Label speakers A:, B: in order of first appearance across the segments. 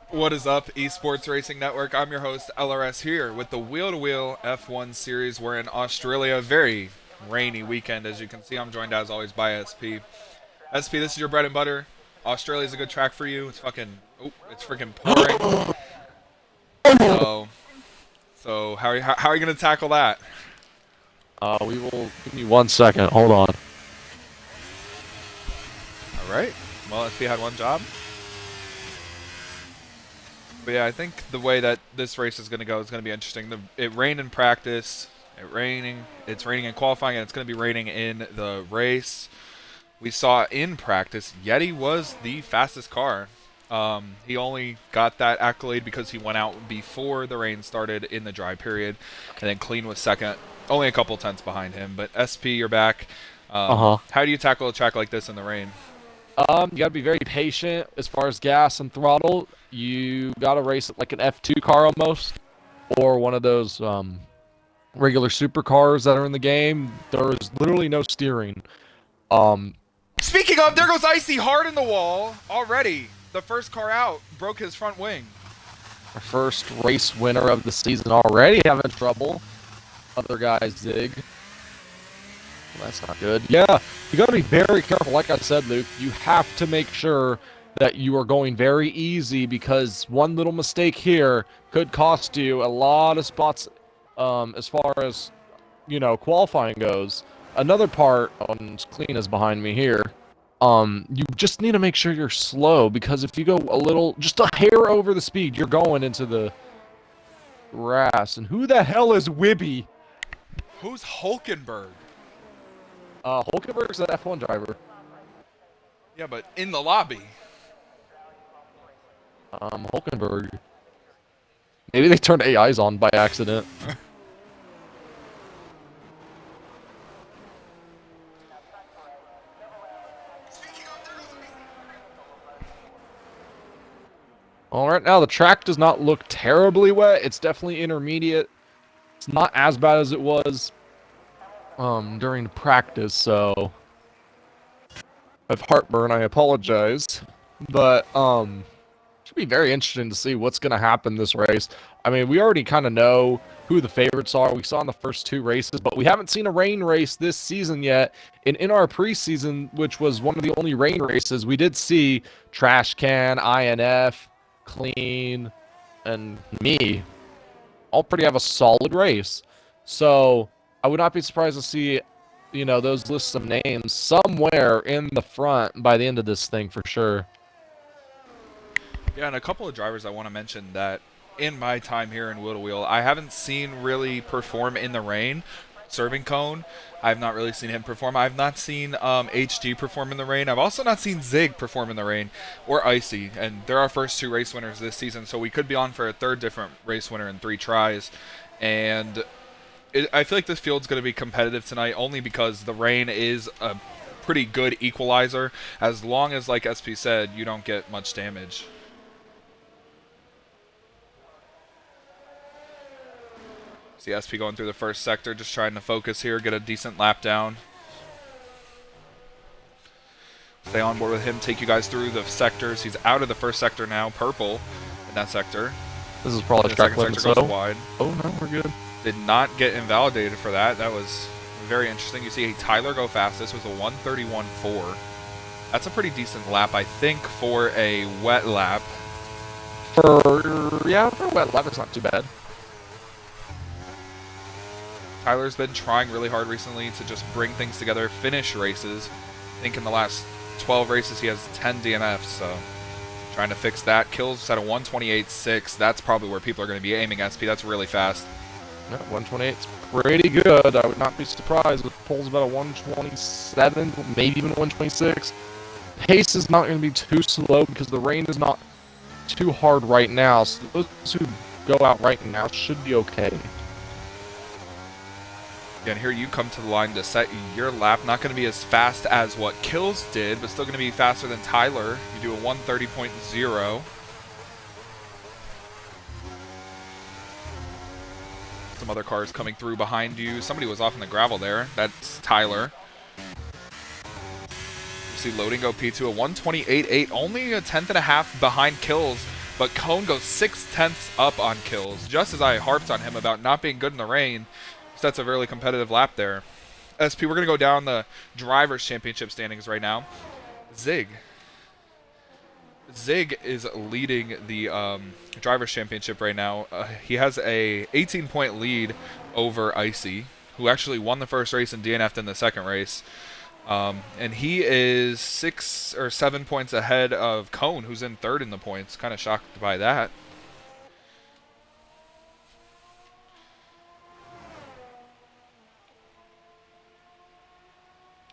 A: What is up, Esports Racing Network? I'm your host, LRS, here with the Wheel-to-Wheel F1 Series. We're in Australia. Very rainy weekend, as you can see. I'm joined, as always, by SP. SP, this is your bread and butter. Australia's a good track for you. It's freaking pouring. So, how are you going to tackle that?
B: We will give me 1 second. Hold on.
A: All right. Well, SP had one job. But yeah, I think the way that this race is going to go is going to be interesting. It rained in practice. It's raining in qualifying, and it's going to be raining in the race. We saw in practice, Yeti was the fastest car. He only got that accolade because he went out before the rain started in the dry period, and then Clean was second, only a couple tenths behind him. But SP, you're back.
B: Uh-huh.
A: How do you tackle a track like this in the rain?
B: You gotta be very patient as far as gas and throttle. You gotta race it like an F2 car almost, or one of those regular supercars that are in the game. There's literally no steering. Um,
A: Speaking of, there goes Icy hard in the wall already. The first car out broke his front wing.
B: our first race winner of the season already having trouble. Other guys zig. Well, that's not good. Yeah, you gotta be very careful. Like I said, Luke, you have to make sure that you are going very easy because one little mistake here could cost you a lot of spots as far as, qualifying goes. Another part, Clean is behind me here, you just need to make sure you're slow because if you go just a hair over the speed, you're going into the grass. And who the hell is Wibby?
A: Who's Hulkenberg?
B: Hulkenberg's an F1 driver.
A: Yeah, but in the lobby.
B: Hulkenberg. Maybe they turned AIs on by accident. All right, now the track does not look terribly wet. It's definitely intermediate. It's not as bad as it was during practice, so I have heartburn. I apologize, but should be very interesting to see what's going to happen this race. I mean, we already kind of know who the favorites are. We saw in the first two races, but we haven't seen a rain race this season yet. And in our preseason, which was one of the only rain races, we did see Trash Can, INF, Clean, and me all pretty have a solid race. So I would not be surprised to see, those lists of names somewhere in the front by the end of this thing for sure.
A: Yeah, and a couple of drivers I want to mention that in my time here in Wheel to Wheel, I haven't seen really perform in the rain. Serving Cone, I've not really seen him perform. I've not seen HG perform in the rain. I've also not seen Zig perform in the rain, or Icy. And they're our first two race winners this season, so we could be on for a third different race winner in 3 tries. And I feel like this field's going to be competitive tonight only because the rain is a pretty good equalizer. As long as, like SP said, you don't get much damage. See SP going through the first sector, just trying to focus here, get a decent lap down. Stay on board with him, take you guys through the sectors. He's out of the first sector now, purple in that sector.
B: This is probably
A: The
B: track
A: second
B: limit,
A: sector
B: so.
A: goes wide.
B: Oh, no, we're good.
A: Did not get invalidated for that. That was very interesting. You see Tyler go fastest with a 1:31.4. That's a pretty decent lap, I think, for a wet lap.
B: For a wet lap, it's not too bad.
A: Tyler's been trying really hard recently to just bring things together, finish races. I think in the last 12 races he has 10 DNFs, so trying to fix that. Kills at a 128.6. That's probably where people are going to be aiming SP. That's really fast.
B: Yeah, 128 is pretty good. I would not be surprised if it pulls about a 127, maybe even 126. Pace is not going to be too slow because the rain is not too hard right now, so those who go out right now should be okay.
A: Again, here you come to the line to set your lap. Not going to be as fast as what Kills did, but still going to be faster than Tyler. You do a 130.0. Some other cars coming through behind you. Somebody was off in the gravel there. That's Tyler. See Loading go P2 a 128.8, only a tenth and a half behind Kills, but Cone goes 6/10 up on Kills. Just as I harped on him about not being good in the rain, sets a really competitive lap there. SP, we're going to go down the Drivers' Championship standings right now. Zig is leading the Drivers' Championship right now. He has a 18-point lead over Icy, who actually won the first race and DNF'd in the second race. And he is 6 or 7 points ahead of Cone, who's in third in the points. Kind of shocked by that.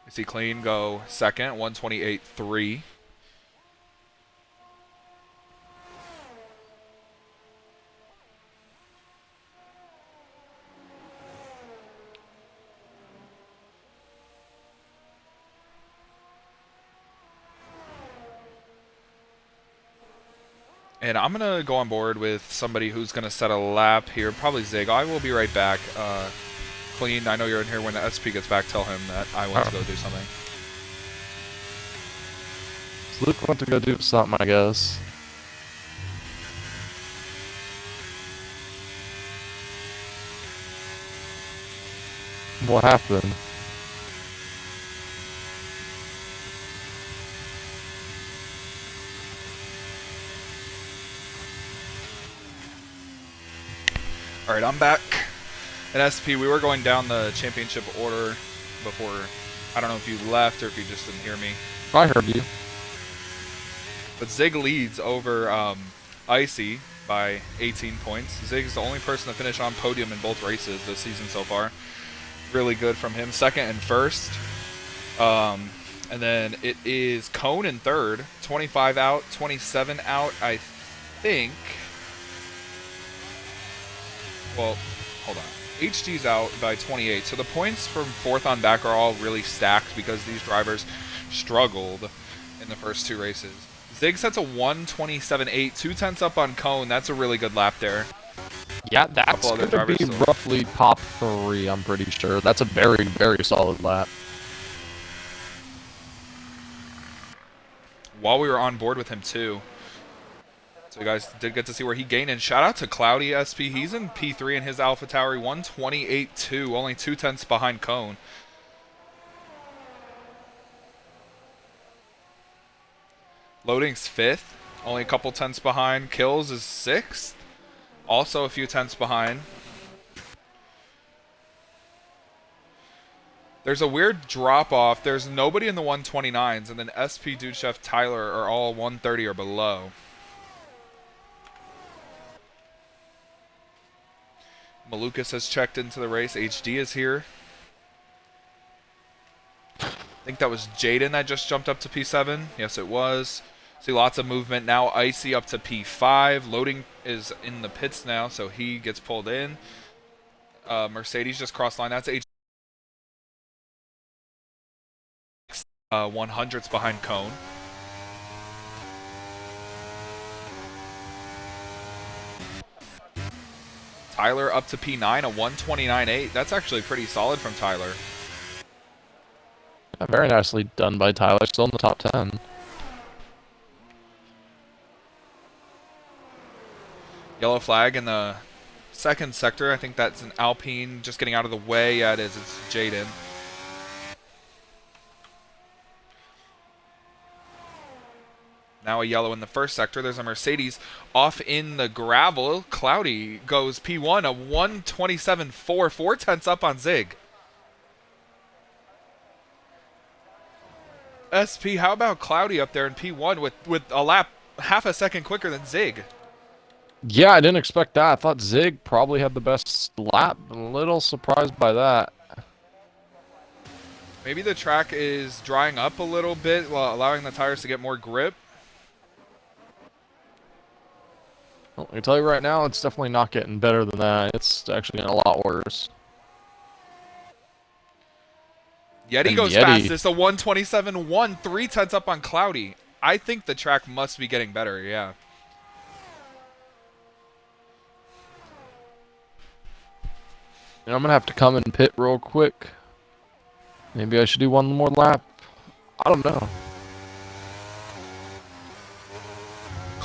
A: I see Clean go second, 128.3. And I'm going to go on board with somebody who's going to set a lap here, probably Zig. I will be right back. Clean, I know you're in here. When the SP gets back, tell him that I want to go do something.
B: So Luke went to go do something, I guess. What happened?
A: Alright, I'm back. At SP, we were going down the championship order before. I don't know if you left or if you just didn't hear me.
B: I heard you.
A: But Zig leads over Icy by 18 points. Zig is the only person to finish on podium in both races this season so far. Really good from him. Second and first. And then it is Cone in third. 25 out, 27 out, I think. Well, hold on. HD's out by 28. So the points from fourth on back are all really stacked because these drivers struggled in the first two races. Zig sets a 127.8, 2/10 up on Cone. That's a really good lap there.
B: Yeah, that's going to be roughly top 3, I'm pretty sure. That's a very, very solid lap.
A: While we were on board with him, too. So you guys did get to see where he gained. And shout out to Cloudy SP. He's in P3 in his Alpha Tower. 128.2, only 2/10 behind Cone. Loading's 5th, only a couple tenths behind. Kills is 6th, also a few tenths behind. There's a weird drop-off. There's nobody in the 129s, and then SP, Dude Chef, Tyler are all 130 or below. Malukas has checked into the race. HD is here. I think that was Jaden that just jumped up to P7. Yes, it was. See lots of movement now. Icy up to P5. Loading is in the pits now, so he gets pulled in. Mercedes just crossed line. That's HD. 100s behind Cone. Tyler up to P9, a 129.8. That's actually pretty solid from Tyler.
B: Yeah, very nicely done by Tyler, still in the top 10.
A: Yellow flag in the second sector. I think that's an Alpine just getting out of the way. Yeah, it is. It's Jaden. Now a yellow in the first sector. There's a Mercedes off in the gravel. Cloudy goes P1, a 127.4, 4/10 up on Zig. SP, how about Cloudy up there in P1 with a lap half a second quicker than Zig?
B: Yeah, I didn't expect that. I thought Zig probably had the best lap. I'm a little surprised by that.
A: Maybe the track is drying up a little bit, while allowing the tires to get more grip.
B: Well, I can tell you right now, it's definitely not getting better than that. It's actually getting a lot worse.
A: Yeti goes fast. It's a 127.1, 3/10 up on Cloudy. I think the track must be getting better, yeah.
B: And I'm going to have to come and pit real quick. Maybe I should do one more lap. I don't know.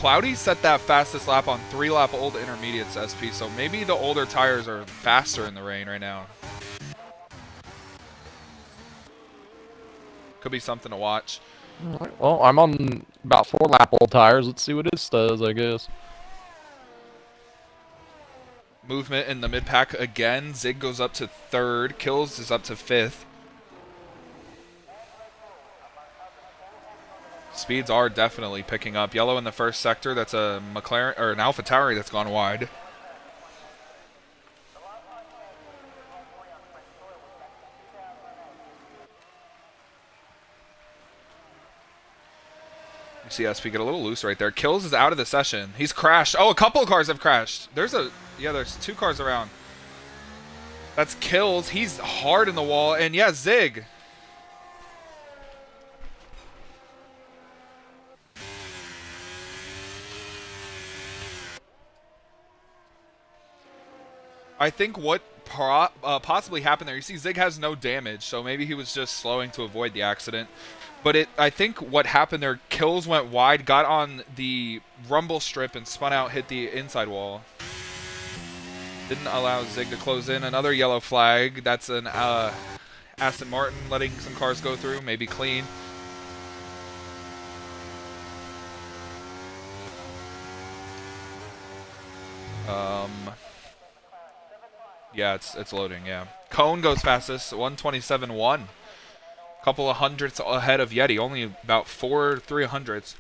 A: Cloudy set that fastest lap on 3-lap old intermediates SP, so maybe the older tires are faster in the rain right now. Could be something to watch.
B: Well, I'm on about 4-lap old tires. Let's see what this does, I guess.
A: Movement in the mid-pack again. Zig goes up to 3rd. Kills is up to 5th. Speeds are definitely picking up. Yellow in the first sector. That's a McLaren or an AlphaTauri that's gone wide. You see SP get a little loose right there. Kills is out of the session. He's crashed. Oh, a couple of cars have crashed. There's 2 cars around. That's Kills. He's hard in the wall. And yeah, Zig. I think what possibly happened there, you see Zig has no damage, so maybe he was just slowing to avoid the accident. But I think what happened there, Kills went wide, got on the rumble strip and spun out, hit the inside wall. Didn't allow Zig to close in. Another yellow flag. That's an Aston Martin letting some cars go through, maybe Clean. Yeah, it's loading, yeah. Cone goes fastest, 127.1. Couple of hundredths ahead of Yeti, only about 4 300ths.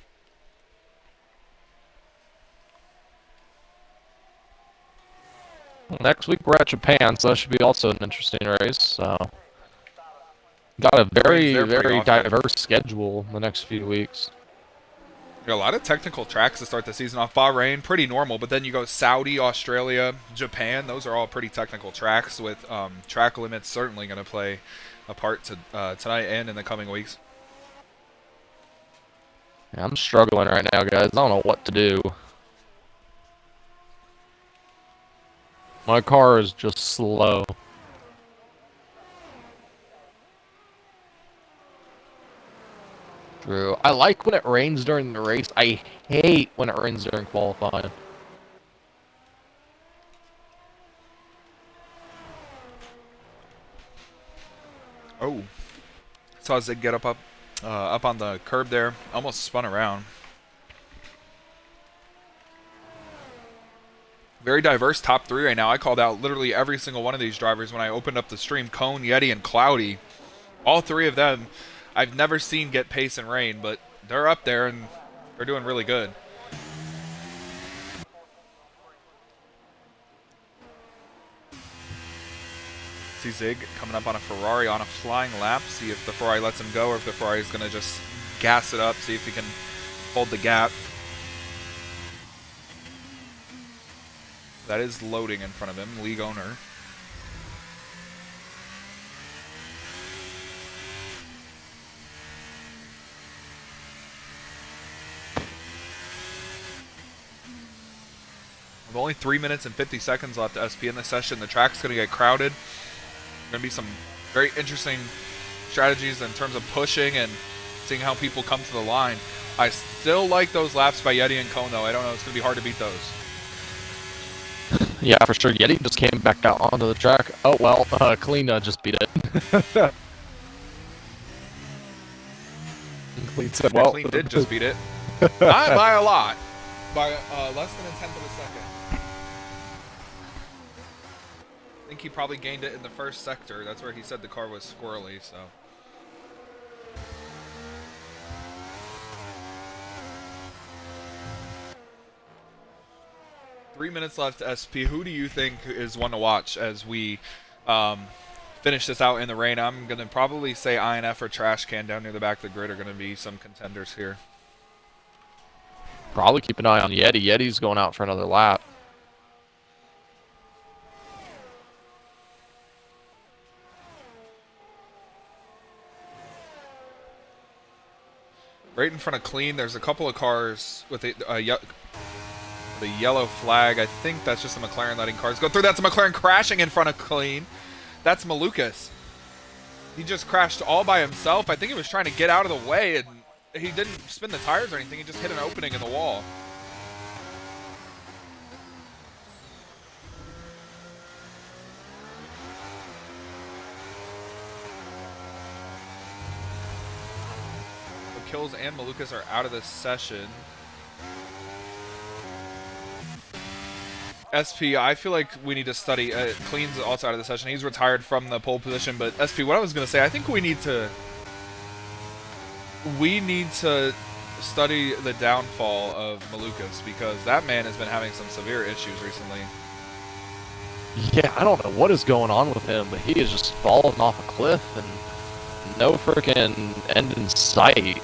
B: Next week we're at Japan, so that should be also an interesting race. So got a very diverse schedule the next few weeks.
A: Got a lot of technical tracks to start the season off. Bahrain, pretty normal, but then you go Saudi, Australia, Japan. Those are all pretty technical tracks with track limits certainly going to play a part to tonight and in the coming weeks.
B: Yeah, I'm struggling right now, guys. I don't know what to do. My car is just slow. True. I like when it rains during the race. I hate when it rains during qualifying.
A: Oh, saw Zig get up on the curb there, almost spun around. Very diverse top 3 right now. I called out literally every single one of these drivers when I opened up the stream. Cone, Yeti, and Cloudy. All 3 of them I've never seen get pace in rain, but they're up there and they're doing really good. See Zig coming up on a Ferrari on a flying lap. See if the Ferrari lets him go or if the Ferrari is going to just gas it up. See if he can hold the gap. That is loading in front of him, league owner. With only 3 minutes and 50 seconds left SP in the session, the track's going to get crowded. Going to be some very interesting strategies in terms of pushing and seeing how people come to the line. I still like those laps by Yeti and Cone, though. I don't know. It's going to be hard to beat those.
B: Yeah, for sure. Yeti just came back out onto the track. Oh, well, Clean just beat it. Clean said, well,
A: Clean did just beat it. Not by a lot. By less than a tenth of a second. I think he probably gained it in the first sector. That's where he said the car was squirrely, so. Three minutes left, SP. Who do you think is one to watch as we finish this out in the rain? I'm going to probably say INF or Trash Can down near the back of the grid are going to be some contenders here.
B: Probably keep an eye on Yeti. Yeti's going out for another lap.
A: Right in front of Clean, there's a couple of cars with the yellow flag. I think that's just a McLaren letting cars go through. That's a McLaren crashing in front of Clean. That's Malukas. He just crashed all by himself. I think he was trying to get out of the way, and he didn't spin the tires or anything. He just hit an opening in the wall. Kills and Malukas are out of the session. SP, I feel like we need to study. Clean's also out of the session. He's retired from the pole position. But SP, what I was going to say, I think we need to study the downfall of Malukas, because that man has been having some severe issues recently.
B: Yeah, I don't know what is going on with him, but he is just falling off a cliff and no freaking end in sight.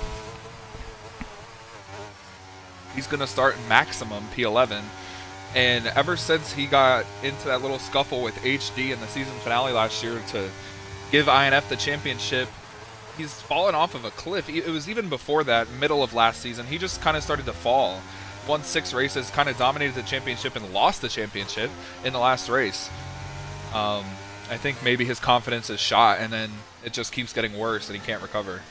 A: He's going to start maximum P11. And ever since he got into that little scuffle with HD in the season finale last year to give INF the championship, he's fallen off of a cliff. It was even before that, middle of last season, he just kind of started to fall. Won 6 races, kind of dominated the championship, and lost the championship in the last race. I think maybe his confidence is shot, and then it just keeps getting worse, and he can't recover.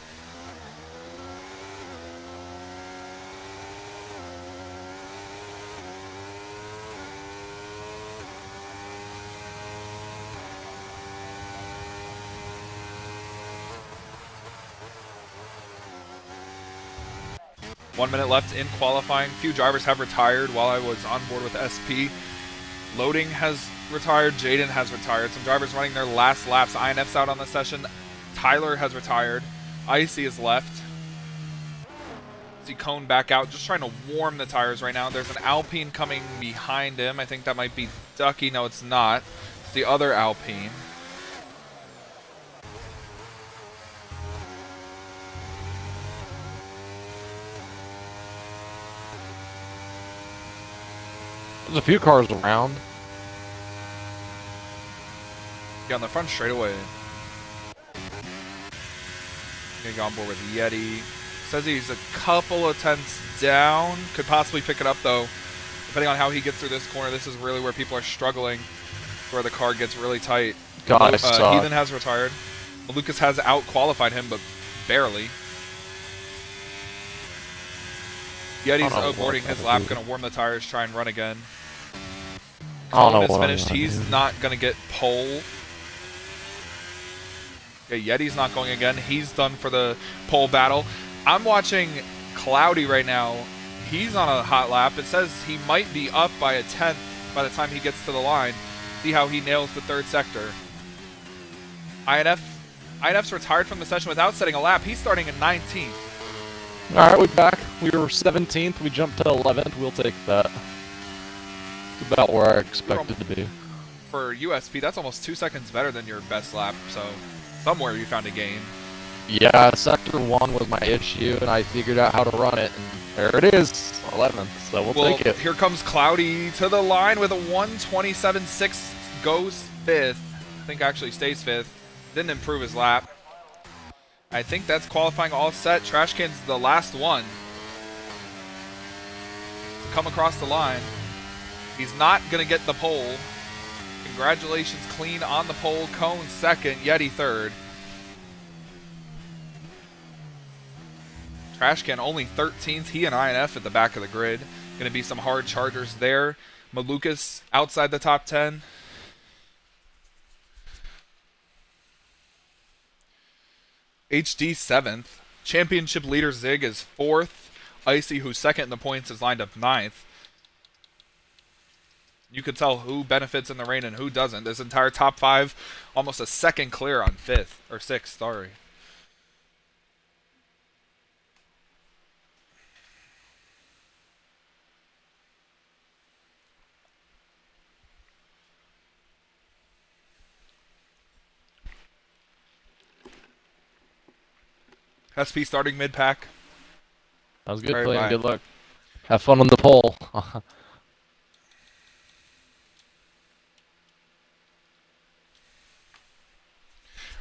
A: One minute left in qualifying. Few drivers have retired while I was on board with SP. Loading has retired. Jaden has retired. Some drivers running their last laps. INF's out on the session. Tyler has retired. Icy is left. See Cone back out, just trying to warm the tires right now. There's an Alpine coming behind him. I think that might be Ducky. No, it's not. It's the other Alpine.
B: There's a few cars around.
A: Yeah, on the front straightaway. Gonna go on board with Yeti. Says he's a couple of tenths down. Could possibly pick it up though. Depending on how he gets through this corner, this is really where people are struggling. Where the car gets really tight.
B: God,
A: Heathen has retired. Lucas has out-qualified him, but barely. Yeti's avoiding his lap, gonna warm the tires, try and run again. Cone is finished. He's not gonna get pole. Okay, Yeti's not going again. He's done for the pole battle. I'm watching Cloudy right now. He's on a hot lap. It says he might be up by a tenth by the time he gets to the line. See how he nails the third sector. INF's retired from the session without setting a lap. He's starting in 19th.
B: Alright, we're back. We were 17th. We jumped to 11th. We'll take that. It's about where I expected to be.
A: For USP, that's almost 2 seconds better than your best lap, so somewhere you found a gain.
B: Yeah, Sector 1 was my issue, and I figured out how to run it, and there it is, 11th, so we'll take it.
A: Here comes Cloudy to the line with a 1:27.6, goes 5th. I think actually stays 5th. Didn't improve his lap. I think that's qualifying all set. Trash Can's the last one to come across the line. He's not going to get the pole. Congratulations, Clean on the pole. Cone second, Yeti third. Trash Can only 13th. He and INF at the back of the grid. Going to be some hard chargers there. Malukas outside the top 10. HD 7th. Championship leader Zig is 4th. Icy, who's second in the points, is lined up 9th. You could tell who benefits in the rain and who doesn't. This entire top 5, almost a second clear on 5th, or 6th, sorry. SP starting mid-pack.
B: Sounds good, Clean. Good luck. Have fun on the pole.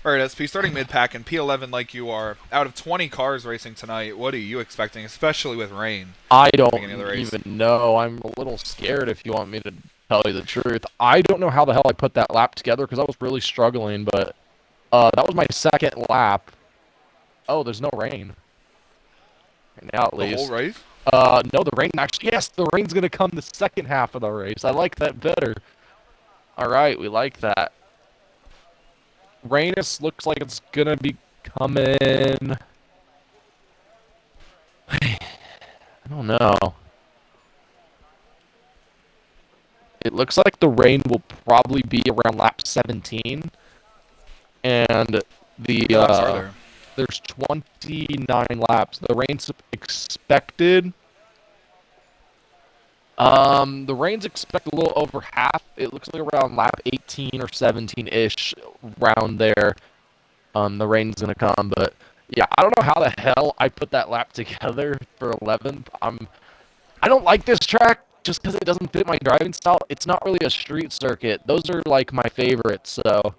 A: Alright, SP starting mid-pack and P11 like you are. Out of 20 cars racing tonight, what are you expecting, especially with rain?
B: I don't even know. I'm a little scared if you want me to tell you the truth. I don't know how the hell I put that lap together because I was really struggling, but that was my second lap. Oh, there's no rain. Right now, at least.
A: The whole race?
B: No, the rain actually. Yes, the rain's gonna come the second half of the race. I like that better. All right, we like that. Rainus looks like it's gonna be coming. I don't know. It looks like the rain will probably be around lap 17, and the
A: How laps are there?
B: there's 29 laps. The rain's expected. The rain's expected a little over half. It looks like around lap 18 or 17-ish, around there. The rain's gonna come, but yeah, I don't know how the hell I put that lap together for 11th. I don't like this track just because it doesn't fit my driving style. It's not really a street circuit. Those are like my favorites, so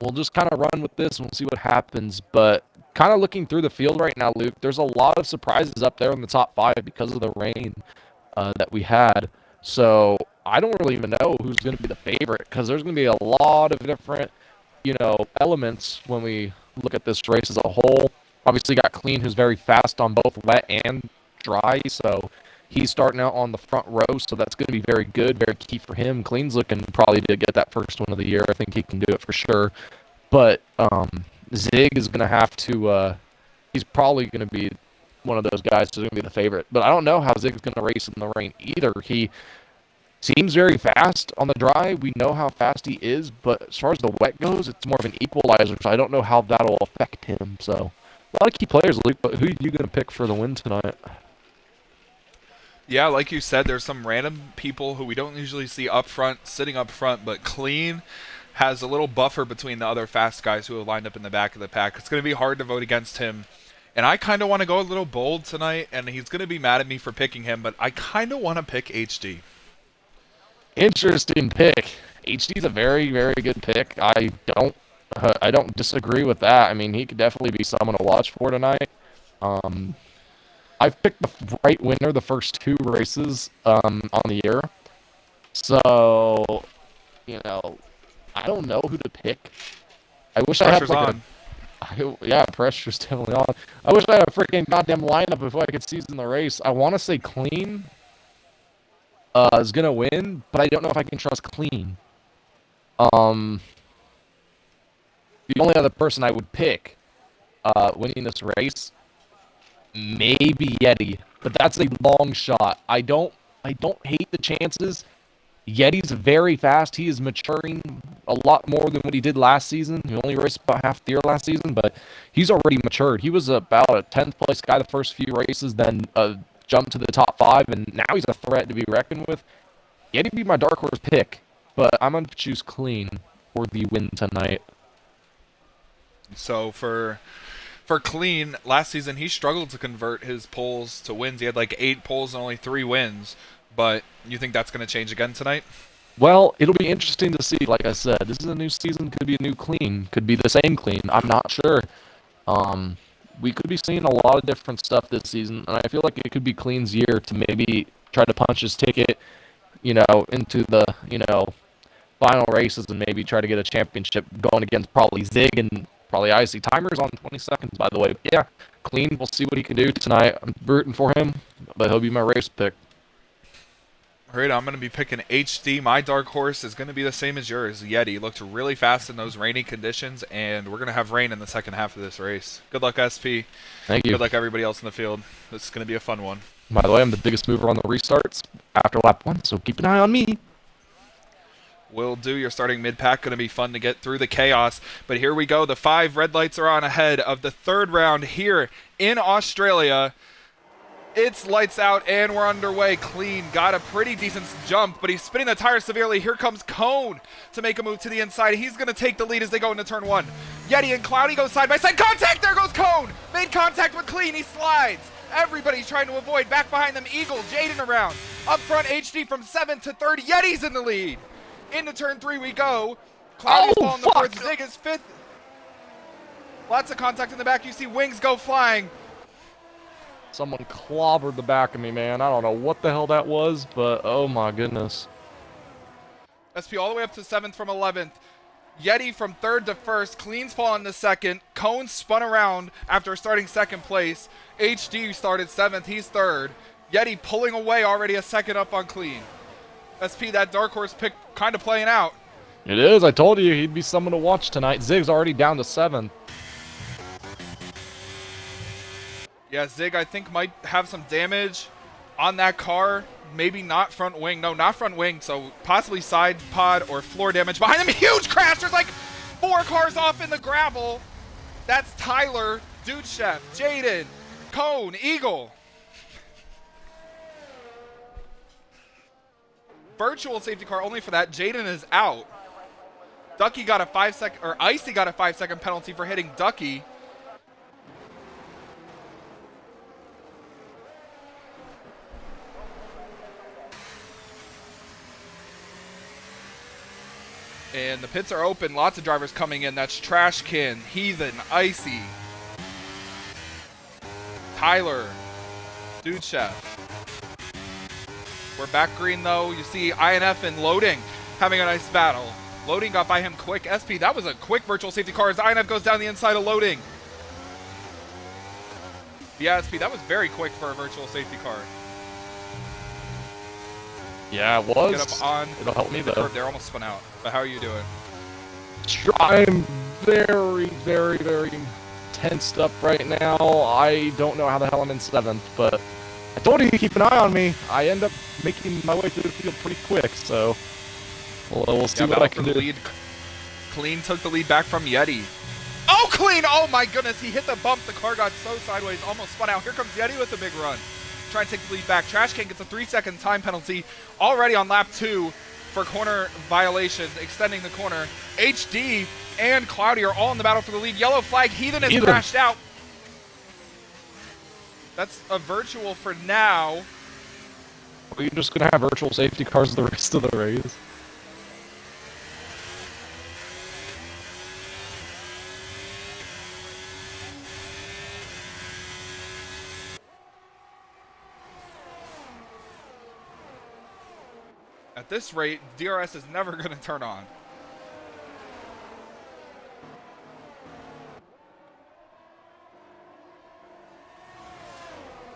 B: we'll just kind of run with this and we'll see what happens. But kind of looking through the field right now, Luke, there's a lot of surprises up there in the top 5 because of the rain that we had. So I don't really even know who's going to be the favorite because there's going to be a lot of different, elements when we look at this race as a whole. Obviously, got Clean, who's very fast on both wet and dry, so he's starting out on the front row, so that's going to be very good, very key for him. Clean's looking probably to get that first one of the year. I think he can do it for sure. But Zig is going to have to, he's probably going to be one of those guys who's going to be the favorite. But I don't know how Zig's going to race in the rain either. He seems very fast on the dry. We know how fast he is, but as far as the wet goes, it's more of an equalizer, so I don't know how that'll affect him. So a lot of key players, Luke, but who are you going to pick for the win tonight?
A: Yeah, like you said, there's some random people who we don't usually see up front, sitting up front, but Clean has a little buffer between the other fast guys who have lined up in the back of the pack. It's going to be hard to vote against him. And I kind of want to go a little bold tonight, and he's going to be mad at me for picking him, but I kind of want to pick HD.
B: Interesting pick. HD's a very, very good pick. I don't disagree with that. I mean, he could definitely be someone to watch for tonight. I've picked the right winner the first 2 races on the year. So, I don't know who to pick. I wish
A: Pressure's
B: I had
A: on.
B: yeah, pressure's definitely on. I wish I had a freaking goddamn lineup before I could season the race. I want to say Clean is gonna win, but I don't know if I can trust Clean. The only other person I would pick winning this race, maybe Yeti, but that's a long shot. I don't hate the chances. Yeti's very fast. He is maturing a lot more than what he did last season. He only raced about half the year last season, but he's already matured. He was about a 10th place guy the first few races, then jumped to the top 5, and now he's a threat to be reckoned with. Yeti would be my dark horse pick, but I'm going to choose Clean for the win tonight.
A: So for Clean, last season he struggled to convert his poles to wins. He had like 8 poles and only 3 wins. But you think that's going to change again tonight?
B: Well, it'll be interesting to see. Like I said, this is a new season. Could be a new Clean. Could be the same Clean. I'm not sure. We could be seeing a lot of different stuff this season, and I feel like it could be Clean's year to maybe try to punch his ticket, into the, final races and maybe try to get a championship going against probably Zig and probably Icy. Timer's on 20 seconds, by the way. But yeah, Clean, we'll see what he can do tonight. I'm rooting for him, but he'll be my race pick.
A: All right, I'm going to be picking HD. My dark horse is going to be the same as yours. Yeti looked really fast in those rainy conditions, and we're going to have rain in the second half of this race. Good luck, SP.
B: Thank you.
A: Good luck, everybody else in the field. This is going to be a fun one.
B: By the way, I'm the biggest mover on the restarts after lap 1, so keep an eye on me.
A: Will do. You're starting mid-pack. Going to be fun to get through the chaos. But here we go. The 5 red lights are on ahead of the 3rd round here in Australia. It's lights out, and we're underway. Clean got a pretty decent jump, but he's spinning the tire severely. Here comes Cone to make a move to the inside. He's going to take the lead as they go into turn 1. Yeti and Cloudy go side by side. Contact! There goes Cone! Made contact with Clean. He slides. Everybody's trying to avoid. Back behind them, Eagle, Jaden around. Up front, HD from 7th to 3rd. Yeti's in the lead. Into turn 3 we go. Cloudy's falling the 4th. Zig is 5th. Lots of contact in the back. You see Wings go flying.
B: Someone clobbered the back of me, man. I don't know what the hell that was, but oh my goodness.
A: SP all the way up to 7th from 11th. Yeti from 3rd to 1st. Clean's falling to 2nd. Cone spun around after starting 2nd place. HD started 7th. He's 3rd. Yeti pulling away already a 2nd up on Clean. SP, that dark horse pick kind of playing out.
B: It is. I told you he'd be someone to watch tonight. Zig's already down to 7th.
A: Yeah, Zig, I think, might have some damage on that car. Maybe not front wing. No, not front wing. So possibly side pod or floor damage. Behind him, huge crash. There's like 4 cars off in the gravel. That's Tyler, Dude Chef, Jaden, Cone, Eagle. Virtual safety car only for that. Jaden is out. Ducky got a 5-second, or Icy got a 5-second penalty for hitting Ducky. And the pits are open. Lots of drivers coming in. That's Trashkin, Heathen, Icy, Tyler, Dude Chef. We're back green though. You see INF and Loading having a nice battle. Loading got by him quick. SP, that was a quick virtual safety car as INF goes down the inside of Loading. Yeah, SP, that was very quick for a virtual safety car.
B: Yeah, it was.
A: Get up on
B: It'll help me
A: the
B: though.
A: curb there, almost spun out. But how are you doing?
B: I'm very, very, very tensed up right now. I don't know how the hell I'm in 7th, but I told you to keep an eye on me. I end up making my way through the field pretty quick, so we'll see what I can do.
A: Lead. Clean took the lead back from Yeti. Oh, Clean! Oh my goodness, he hit the bump. The car got so sideways, almost spun out. Here comes Yeti with a big run. Trying to take the lead back. Trash Can gets a 3-second time penalty already on lap 2 for corner violations, extending the corner. HD and Cloudy are all in the battle for the lead. Yellow flag, Heathen has crashed out. That's a virtual for now.
B: Are you just going to have virtual safety cars the rest of the race?
A: At this rate, DRS is never going to turn on.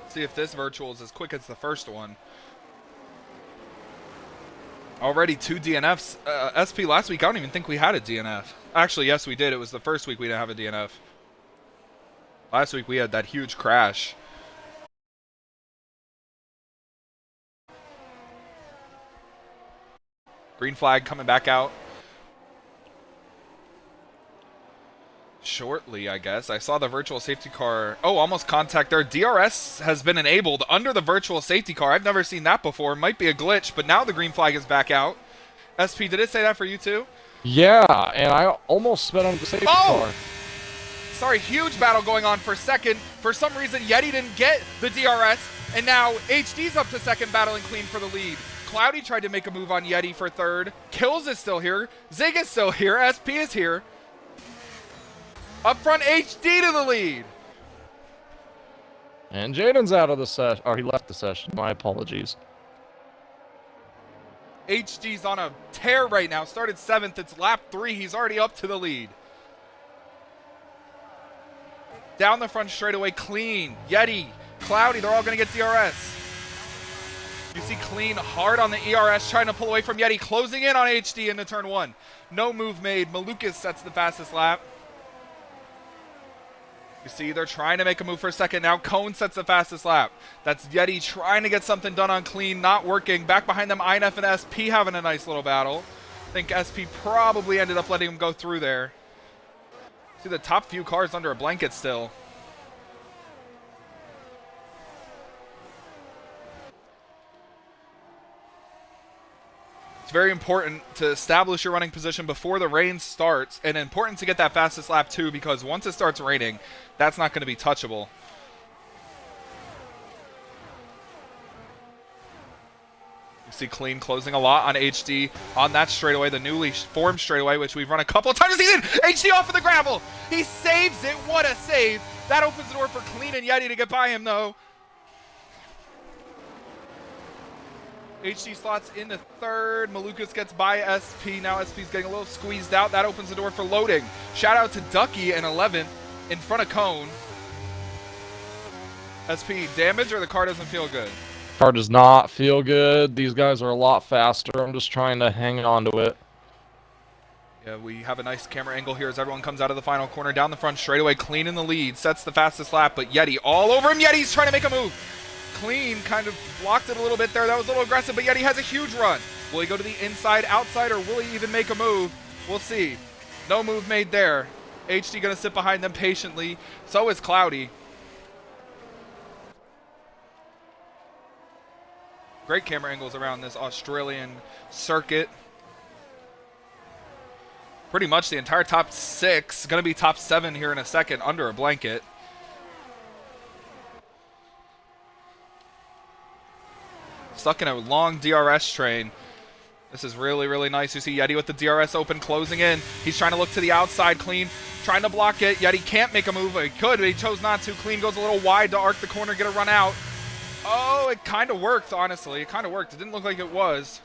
A: See if this virtual is as quick as the first one. Already 2 DNFs. SP last week, I don't even think we had a DNF. Actually, yes, we did. It was the first week we didn't have a DNF. Last week we had that huge crash. Green flag coming back out. Shortly, I guess. I saw the virtual safety car. Oh, almost contact there. DRS has been enabled under the virtual safety car. I've never seen that before. Might be a glitch, but now the green flag is back out. SP, did it say that for you too?
B: Yeah, and I almost sped on the safety car.
A: Sorry, huge battle going on for second. For some reason, Yeti didn't get the DRS, and now HD's up to second, battling Clean for the lead. Cloudy tried to make a move on Yeti for third. Kills is still here. Zig is still here. SP is here. Up front, HD to the lead.
B: And Jaden's out of the session. Or he left the session. My apologies.
A: HD's on a tear right now. Started 7th. It's lap 3. He's already up to the lead. Down the front straightaway, Clean, Yeti, Cloudy. They're all going to get DRS. You see Clean hard on the ERS, trying to pull away from Yeti, closing in on HD into turn 1. No move made. Malukas sets the fastest lap. You see they're trying to make a move for a second. Now Cone sets the fastest lap. That's Yeti trying to get something done on Clean, not working. Back behind them, INF and SP having a nice little battle. I think SP probably ended up letting him go through there. See the top few cars under a blanket still. It's very important to establish your running position before the rain starts, and important to get that fastest lap too, because once it starts raining, that's not going to be touchable. You see Clean closing a lot on HD on that straightaway, the newly formed straightaway, which we've run a couple of times this season. HD off of the gravel. He saves it. What a save. That opens the door for Clean and Yeti to get by him, though. HD slots into third. Malukas gets by SP. Now SP's getting a little squeezed out. That opens the door for Loading. Shout out to Ducky in 11th in front of Cone. SP, damage or the car doesn't feel good?
B: Car does not feel good. These guys are a lot faster. I'm just trying to hang on to it.
A: Yeah, we have a nice camera angle here as everyone comes out of the final corner. Down the front straightaway, Clean in the lead. Sets the fastest lap, but Yeti all over him. Yeti's trying to make a move. Clean kind of blocked it a little bit there. That was a little aggressive, but Yeti has a huge run. Will he go to the inside, outside, or will he even make a move? We'll see. No move made there. HD going to sit behind them patiently. So is Cloudy. Great camera angles around this Australian circuit. Pretty much the entire top 6. Going to be top 7 here in a second under a blanket. Stuck in a long DRS train. This is really, really nice. You see Yeti with the DRS open, closing in. He's trying to look to the outside. Clean trying to block it. Yeti can't make a move. He could, but he chose not to. Clean goes a little wide to arc the corner, get a run out. Oh, it kind of worked, honestly. It kind of worked. It didn't look like it was.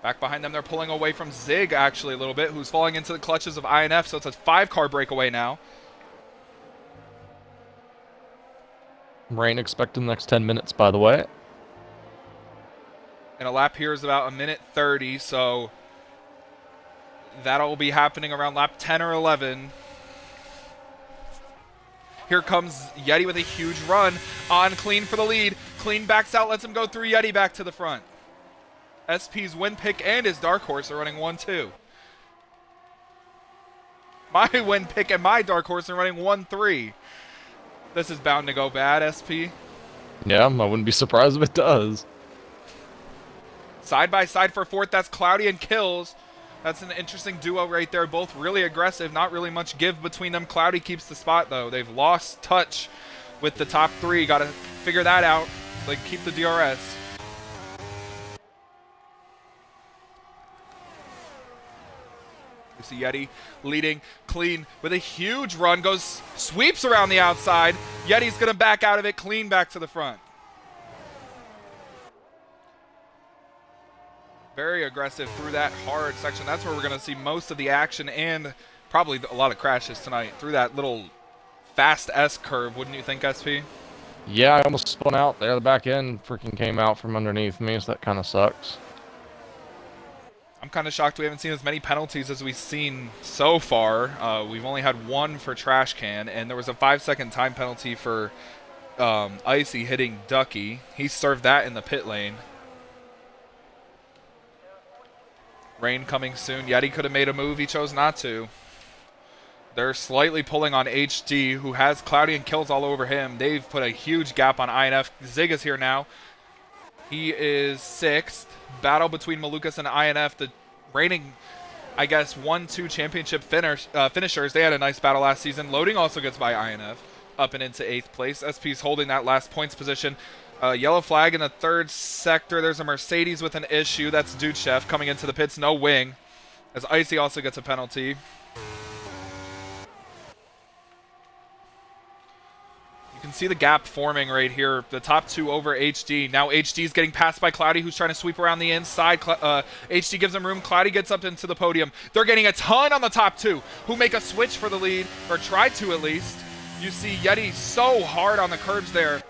A: Back behind them, they're pulling away from Zig, actually, a little bit, who's falling into the clutches of INF, so it's a 5-car breakaway now.
B: Rain expected the next 10 minutes, by the way.
A: And a lap here is about 1:30, so that'll be happening around lap 10 or 11. Here comes Yeti with a huge run on Clean for the lead. Clean backs out, lets him go through Yeti back to the front. SP's win pick and his dark horse are running 1-2. My win pick and my dark horse are running 1-3. This is bound to go bad, SP.
B: Yeah, I wouldn't be surprised if it does.
A: Side by side for fourth, that's Cloudy and Kills. That's an interesting duo right there. Both really aggressive, not really much give between them. Cloudy keeps the spot, though. They've lost touch with the top 3. Got to figure that out. Like, keep the DRS. You see Yeti leading Clean with a huge run. Sweeps around the outside. Yeti's going to back out of it. Clean back to the front. Very aggressive through that hard section. That's where we're going to see most of the action and probably a lot of crashes tonight. Through that little fast S curve, wouldn't you think, SP?
B: Yeah, I almost spun out there. The back end freaking came out from underneath me, so that kind of sucks.
A: I'm kind of shocked we haven't seen as many penalties as we've seen so far. We've only had 1 for trash can, and there was a 5-second time penalty for Icy hitting Ducky. He served that in the pit lane. Rain coming soon. Yeti could have made a move. He chose not to. They're slightly pulling on HD, who has Cloudy and Kills all over him. They've put a huge gap on INF. Zig is here now. He is 6th. Battle between Malukas and INF, the reigning, I guess, 1-2 championship finishers. They had a nice battle last season. Loading also gets by INF up and into 8th place. SP's holding that last points position. Yellow flag in the 3rd sector. There's a Mercedes with an issue. That's Dude Chef coming into the pits. No wing. As Icy also gets a penalty. You can see the gap forming right here. The top 2 over HD. Now HD's getting passed by Cloudy, who's trying to sweep around the inside. HD gives him room. Cloudy gets up into the podium. They're getting a ton on the top 2, who make a switch for the lead, or try to at least. You see Yeti so hard on the curbs there.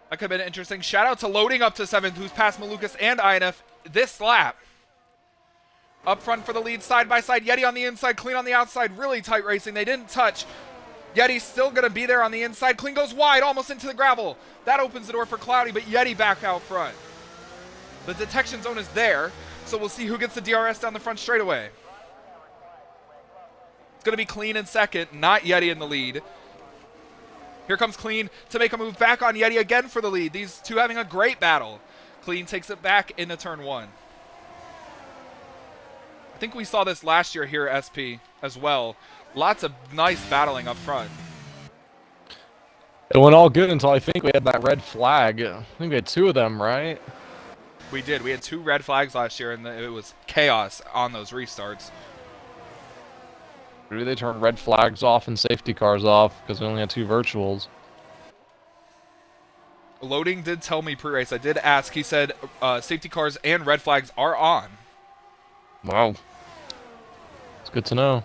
A: That could have been interesting. Shout out to Loading up to 7th, who's passed Malukas and INF this lap. Up front for the lead, side by side. Yeti on the inside, Clean on the outside. Really tight racing. They didn't touch. Yeti's still going to be there on the inside. Clean goes wide, almost into the gravel. That opens the door for Cloudy, but Yeti back out front. The detection zone is there, so we'll see who gets the DRS down the front straightaway. It's going to be Clean in 2nd, not Yeti in the lead. Here comes Clean to make a move back on Yeti again for the lead. These two having a great battle. Clean takes it back into turn 1. I think we saw this last year here at SP as well. Lots of nice battling up front.
B: It went all good until I think we had that red flag. I think we had 2 of them, right?
A: We did. We had 2 red flags last year, and it was chaos on those restarts.
B: Maybe they turned red flags off and safety cars off because we only had 2 virtuals.
A: Loading did tell me pre-race. I did ask. He said safety cars and red flags are on.
B: Wow. It's good to know.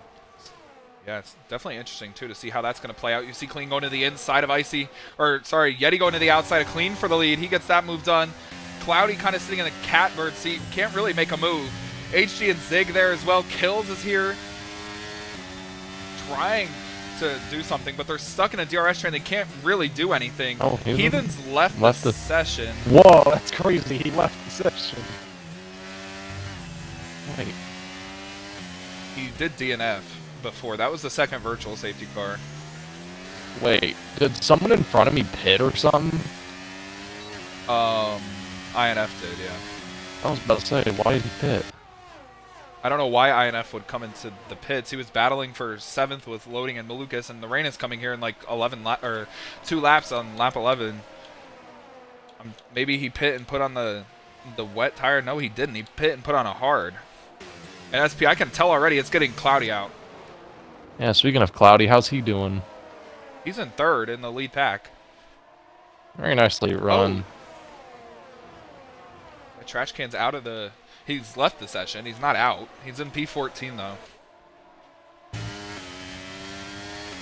A: Yeah, it's definitely interesting, too, to see how that's going to play out. You see Clean going to the inside of Icy, or sorry, Yeti going to the outside of Clean for the lead. He gets that move done. Cloudy kind of sitting in the catbird seat, can't really make a move. HD and Zig there as well. Kills is here, trying to do something, but they're stuck in a DRS train. They can't really do anything.
B: Oh,
A: Heathen's left the session.
B: Whoa, that's crazy. He left the session. Wait.
A: He did DNF before. That was the second virtual safety car.
B: Wait, did someone in front of me pit or something?
A: INF did, yeah.
B: I was about to say, why did he pit?
A: I don't know why INF would come into the pits. He was battling for 7th with Loading and Malukas, and the rain is coming here in like 2 laps on lap 11. Maybe he pit and put on the wet tire. No, he didn't. He pit and put on a hard. And SP, I can tell already it's getting Cloudy out.
B: Yeah, speaking of Cloudy, how's he doing?
A: He's in 3rd in the lead pack.
B: Very nicely run.
A: The trash can's out of the... He's left the session. He's not out. He's in P14, though.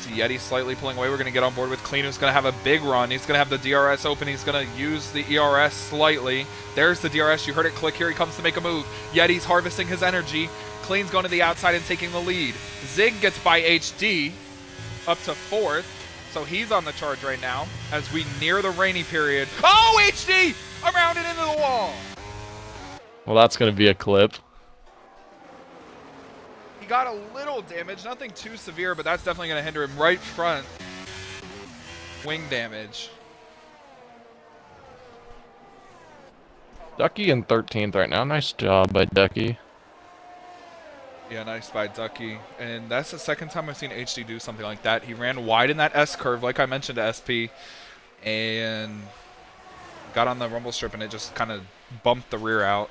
A: See Yeti slightly pulling away. We're going to get on board with Clean, who's going to have a big run. He's going to have the DRS open. He's going to use the ERS slightly. There's the DRS. You heard it click. Here he comes to make a move. Yeti's harvesting his energy. Clean's going to the outside and taking the lead. Zig gets by HD up to 4th. So he's on the charge right now as we near the rainy period. Oh, HD! Around it into the wall.
B: Well, that's going to be a clip.
A: He got a little damage, nothing too severe, but that's definitely going to hinder him right front. Wing damage.
B: Ducky in 13th right now. Nice job by Ducky.
A: Yeah, nice by Ducky. And that's the second time I've seen HD do something like that. He ran wide in that S curve, like I mentioned to SP, and got on the rumble strip, and it just kind of bumped the rear out.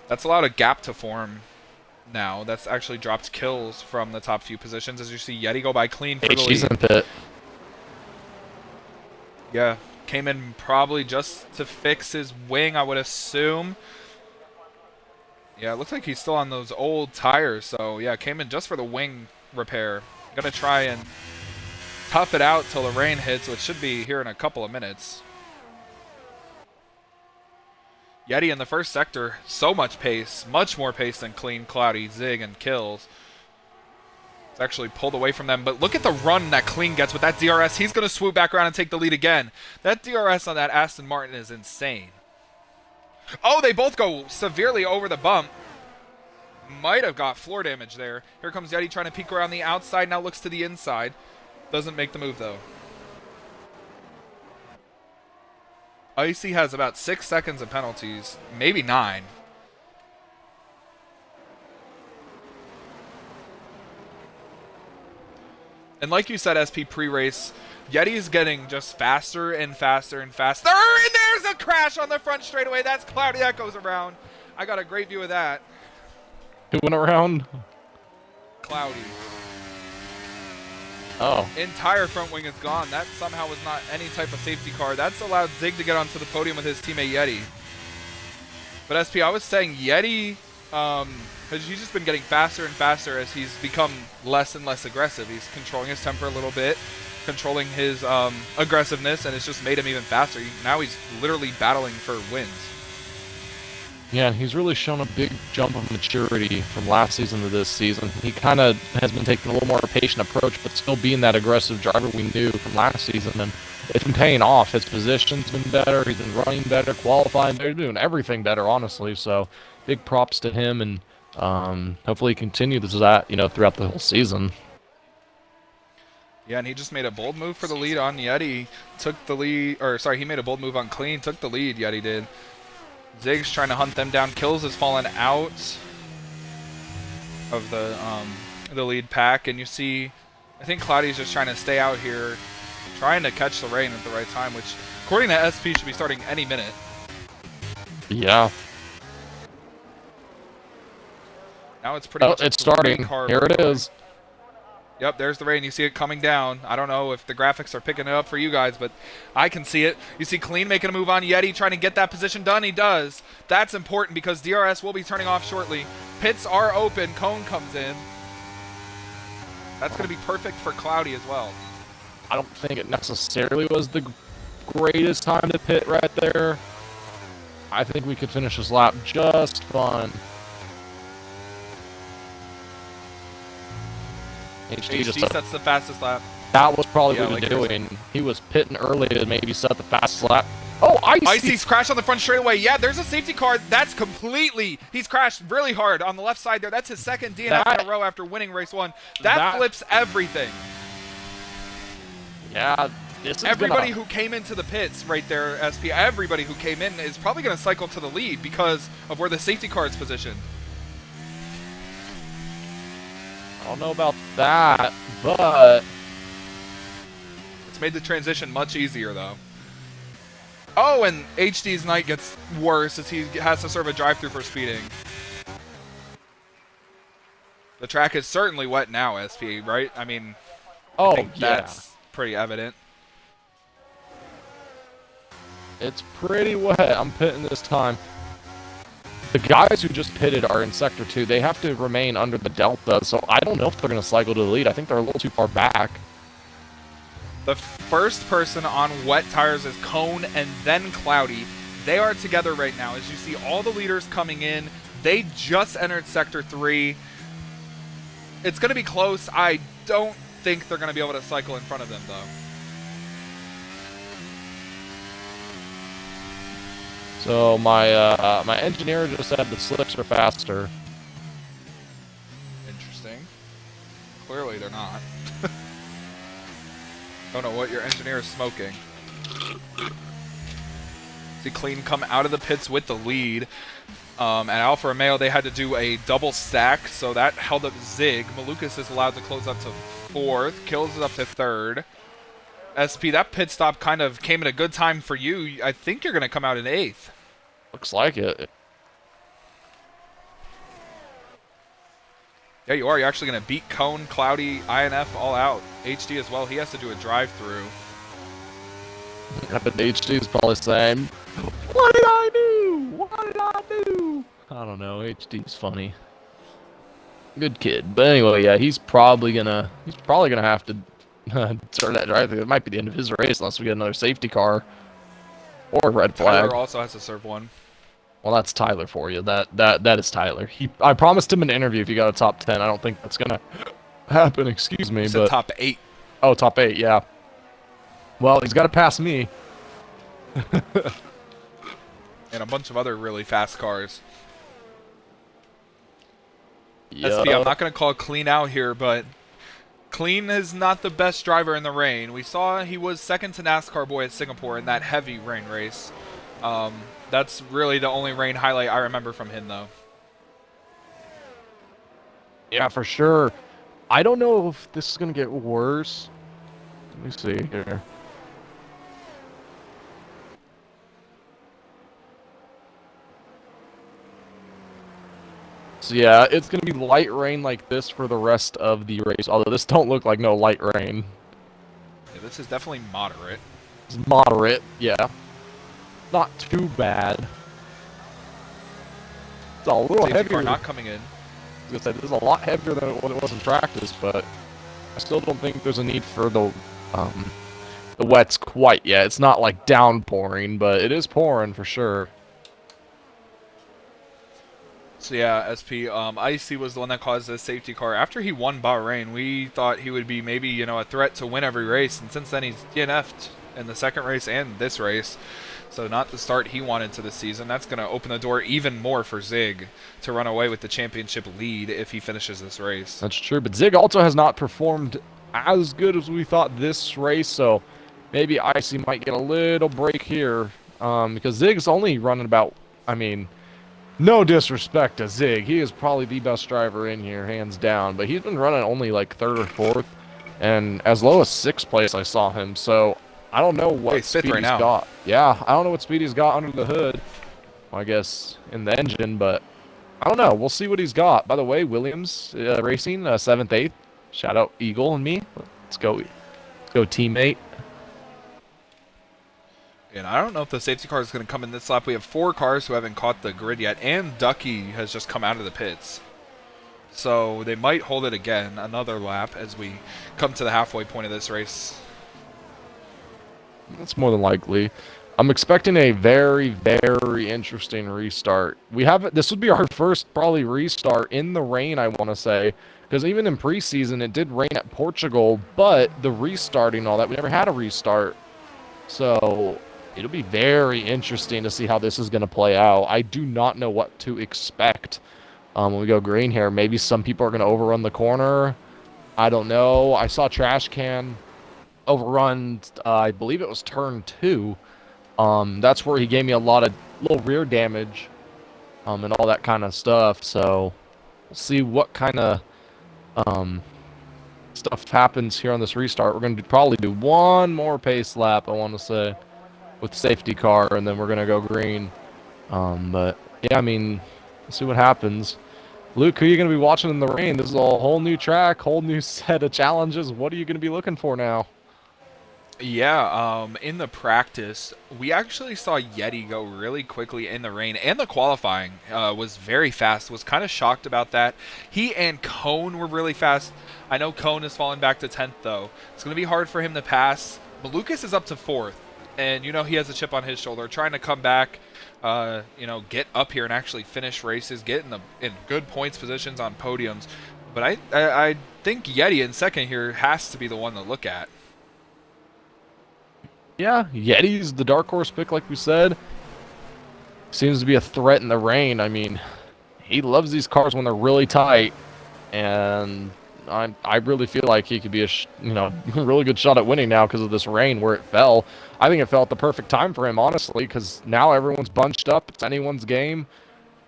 A: That's allowed a gap to form now. That's actually dropped kills from the top few positions, as you see Yeti go by Clean for the lead.
B: HD's in pit.
A: Yeah, came in probably just to fix his wing, I would assume. Yeah, it looks like he's still on those old tires, so yeah, came in just for the wing repair. Gonna try and tough it out till the rain hits, which should be here in a couple of minutes. Yeti in the first sector, so much pace, much more pace than Clean, Cloudy, Zig, and Kills. It's actually pulled away from them, but look at the run that Clean gets with that DRS. He's going to swoop back around and take the lead again. That DRS on that Aston Martin is insane. Oh, they both go severely over the bump. Might have got floor damage there. Here comes Yeti trying to peek around the outside, now looks to the inside. Doesn't make the move, though. Icy has about 6 seconds of penalties, maybe 9. And like you said, SP pre-race, Yeti's getting just faster and faster and faster. And there's a crash on the front straightaway. That's Cloudy. That goes around. I got a great view of that.
B: Who went around?
A: Cloudy.
B: Oh.
A: Entire front wing is gone. That somehow was not any type of safety car. That's allowed Zig to get onto the podium with his teammate Yeti. But SP, I was saying Yeti, he's just been getting faster and faster as he's become less and less aggressive. He's controlling his temper a little bit, controlling his aggressiveness, and it's just made him even faster. Now he's literally battling for wins.
B: Yeah, and he's really shown a big jump of maturity from last season to this season. He kind of has been taking a little more patient approach, but still being that aggressive driver we knew from last season, and it's been paying off. His position's been better, he's been running better, qualifying better, doing everything better, honestly, so big props to him, and hopefully continue this that, throughout the whole season.
A: Yeah, and he just made a bold move for the lead on Yeti. Took the lead, he made a bold move on Clean, took the lead, Yeti did. Zig's trying to hunt them down. Kills has fallen out of the lead pack, and you see, I think Cloudy's just trying to stay out here, trying to catch the rain at the right time, which, according to SP, should be starting any minute.
B: Yeah.
A: Now it's pretty much
B: it's starting. Here it is.
A: Yep, there's the rain. You see it coming down. I don't know if the graphics are picking it up for you guys, but I can see it. You see Clean making a move on Yeti, trying to get that position done. He does. That's important because DRS will be turning off shortly. Pits are open. Cone comes in. That's going to be perfect for Cloudy as well.
B: I don't think it necessarily was the greatest time to pit right there. I think we could finish this lap just fine. HD just
A: sets the fastest lap.
B: That was probably what he was doing. He was pitting early to maybe set the fastest lap. Oh,
A: Icy's crashed on the front straightaway. Yeah, there's a safety car. That's completely... He's crashed really hard on the left side there. That's his second DNF in a row after winning race 1. That flips everything.
B: Yeah, this is
A: everybody who came into the pits right there, SP, everybody who came in is probably going to cycle to the lead because of where the safety car is positioned.
B: I don't know about that, but...
A: It's made the transition much easier, though. Oh, and HD's night gets worse as he has to serve a drive-thru for speeding. The track is certainly wet now, SP, right? I mean, I think that's pretty evident.
B: It's pretty wet. I'm pitting this time. The guys who just pitted are in Sector 2. They have to remain under the Delta, so I don't know if they're going to cycle to the lead. I think they're a little too far back.
A: The first person on wet tires is Cone and then Cloudy. They are together right now. As you see all the leaders coming in, they just entered Sector 3. It's going to be close. I don't think they're going to be able to cycle in front of them, though.
B: So my engineer just said the slicks are faster.
A: Interesting. Clearly they're not. Don't know what your engineer is smoking. See Clean come out of the pits with the lead. At Alfa Romeo, they had to do a double stack, so that held up Zig. Malukas is allowed to close up to 4th. Kills is up to 3rd. SP, that pit stop kind of came at a good time for you. I think you're going to come out in 8th.
B: Looks like it.
A: Yeah, you are. You're actually going to beat Cone, Cloudy, INF all out. HD as well. He has to do a drive-through.
B: I bet HD is probably saying, "What did I do? What did I do?" I don't know. HD's funny. Good kid. But anyway, yeah, he's probably gonna have to start that drive-through. It might be the end of his race unless we get another safety car or a red flag.
A: Tyler also has to serve one.
B: Well, that's Tyler for you. That is Tyler. I promised him an interview if he got a top 10. I don't think that's gonna happen. Excuse me, but
A: top 8.
B: Oh, top 8. Yeah. Well, he's got to pass me.
A: And a bunch of other really fast cars.
B: Yeah.
A: SP, I'm not going to call Clean out here, but Clean is not the best driver in the rain. We saw he was second to NASCAR boy at Singapore in that heavy rain race. That's really the only rain highlight I remember from him, though.
B: Yeah, for sure. I don't know if this is going to get worse. Let me see here. So yeah, it's going to be light rain like this for the rest of the race. Although this don't look like no light rain.
A: Yeah, this is definitely moderate.
B: It's moderate, yeah. Not too bad. It's a little heavier.
A: Car not coming in.
B: I was gonna say, this is a lot heavier than what it was in practice, but I still don't think there's a need for the wets quite yet. It's not like downpouring, but it is pouring for sure.
A: So yeah, SP, Icy was the one that caused the safety car. After he won Bahrain, we thought he would be maybe, you know, a threat to win every race, and since then he's DNF'd in the second race and this race. So not the start he wanted to the season. That's going to open the door even more for Zig to run away with the championship lead if he finishes this race.
B: That's true, but Zig also has not performed as good as we thought this race, so maybe Icy might get a little break here, because Zig's only running about, I mean, no disrespect to Zig, he is probably the best driver in here, hands down, but he's been running only like 3rd or 4th, and as low as 6th place I saw him, so I don't know what speed he's got. Yeah, I don't know what speed he's got under the hood. Well, I guess in the engine, but I don't know. We'll see what he's got. By the way, Williams Racing, 7th, 8th. Shout out Eagle and me. Let's go teammate.
A: And I don't know if the safety car is going to come in this lap. We have 4 cars who haven't caught the grid yet, and Ducky has just come out of the pits. So they might hold it again, another lap, as we come to the halfway point of this race.
B: That's more than likely. I'm expecting a very, very interesting restart. We haven't. This would be our first probably restart in the rain, I want to say, because even in preseason it did rain at Portugal, but the restarting and all that, we never had a restart. So it'll be very interesting to see how this is going to play out. I do not know what to expect when we go green here. Maybe some people are going to overrun the corner. I don't know. I saw Trash Can overrun, I believe it was turn 2. That's where he gave me a lot of little rear damage and all that kind of stuff. So we'll see what kind of um, stuff happens here on this restart. We're going to probably do one more pace lap, I want to say, with safety car, and then we're going to go green. But yeah, I mean, we'll see what happens. Luke, who are you going to be watching in the rain? This is a whole new track, whole new set of challenges. What are you going to be looking for now?
A: Yeah, in the practice, we actually saw Yeti go really quickly in the rain, and the qualifying was very fast. Was kind of shocked about that. He and Cone were really fast. I know Cone has fallen back to 10th, though. It's going to be hard for him to pass. Malukas is up to 4th, and you know he has a chip on his shoulder, trying to come back, get up here and actually finish races, get in good points positions on podiums. But I think Yeti in second here has to be the one to look at.
B: Yeah, Yeti's the dark horse pick, like we said. Seems to be a threat in the rain. I mean, he loves these cars when they're really tight, and I really feel like he could be a really good shot at winning now because of this rain where it fell. I think it fell at the perfect time for him, honestly, because now everyone's bunched up. It's anyone's game.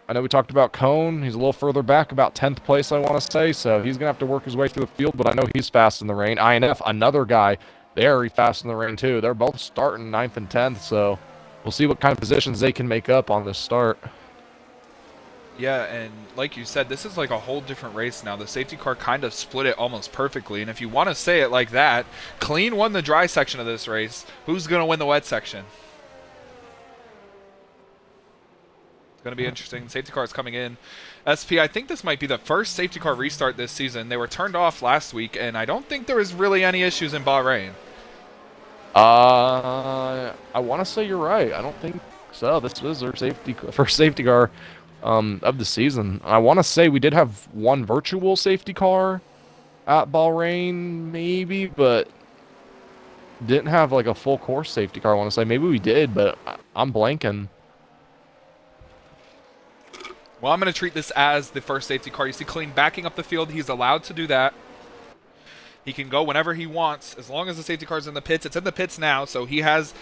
B: I know we talked about Cone. He's a little further back, about 10th place, I want to say, so he's going to have to work his way through the field, but I know he's fast in the rain. INF, another guy, very fast in the rain, too. They're both starting 9th and 10th, so we'll see what kind of positions they can make up on this start.
A: Yeah, and like you said, this is like a whole different race now. The safety car kind of split it almost perfectly, and if you want to say it like that, Clean won the dry section of this race. Who's going to win the wet section? It's going to be interesting. Safety car is coming in. SP, I think this might be the first safety car restart this season. They were turned off last week, and I don't think there was really any issues in Bahrain.
B: I want to say you're right. I don't think so. This was our first safety car of the season. I want to say we did have one virtual safety car at Bahrain, maybe, but didn't have like a full course safety car. I want to say maybe we did, but I'm blanking.
A: Well, I'm going to treat this as the first safety car. You see Clean backing up the field. He's allowed to do that. He can go whenever he wants, as long as the safety car's in the pits. It's in the pits now, so he has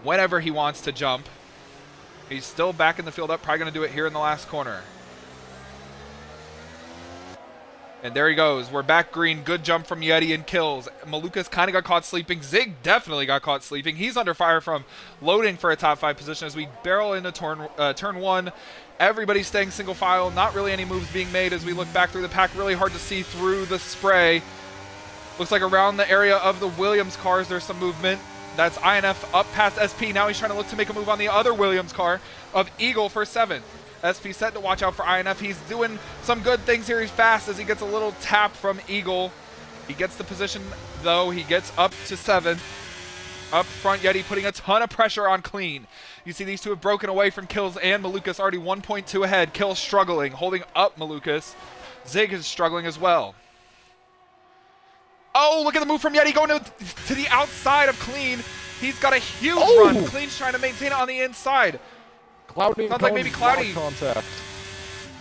A: whenever he wants to jump. He's still backing the field up, probably going to do it here in the last corner. And there he goes. We're back green. Good jump from Yeti and kills. Malukas kind of got caught sleeping. Zig definitely got caught sleeping. He's under fire from loading for a top 5 position as we barrel into turn 1. Everybody's staying single file. Not really any moves being made as we look back through the pack. Really hard to see through the spray. Looks like around the area of the Williams cars there's some movement. That's INF up past SP. Now he's trying to look to make a move on the other Williams car of Eagle for 7th. SP set to watch out for INF. He's doing some good things here. He's fast as he gets a little tap from Eagle. He gets the position, though. He gets up to 7th. Up front, Yeti putting a ton of pressure on Clean. You see these two have broken away from Kills and Malukas, already 1.2 ahead. Kills struggling, holding up Malukas. Zig is struggling as well. Oh, look at the move from Yeti going to the outside of Clean. He's got a huge run. Clean's trying to maintain it on the inside.
B: Cloudy
A: sounds like maybe Cloudy.
B: Contact.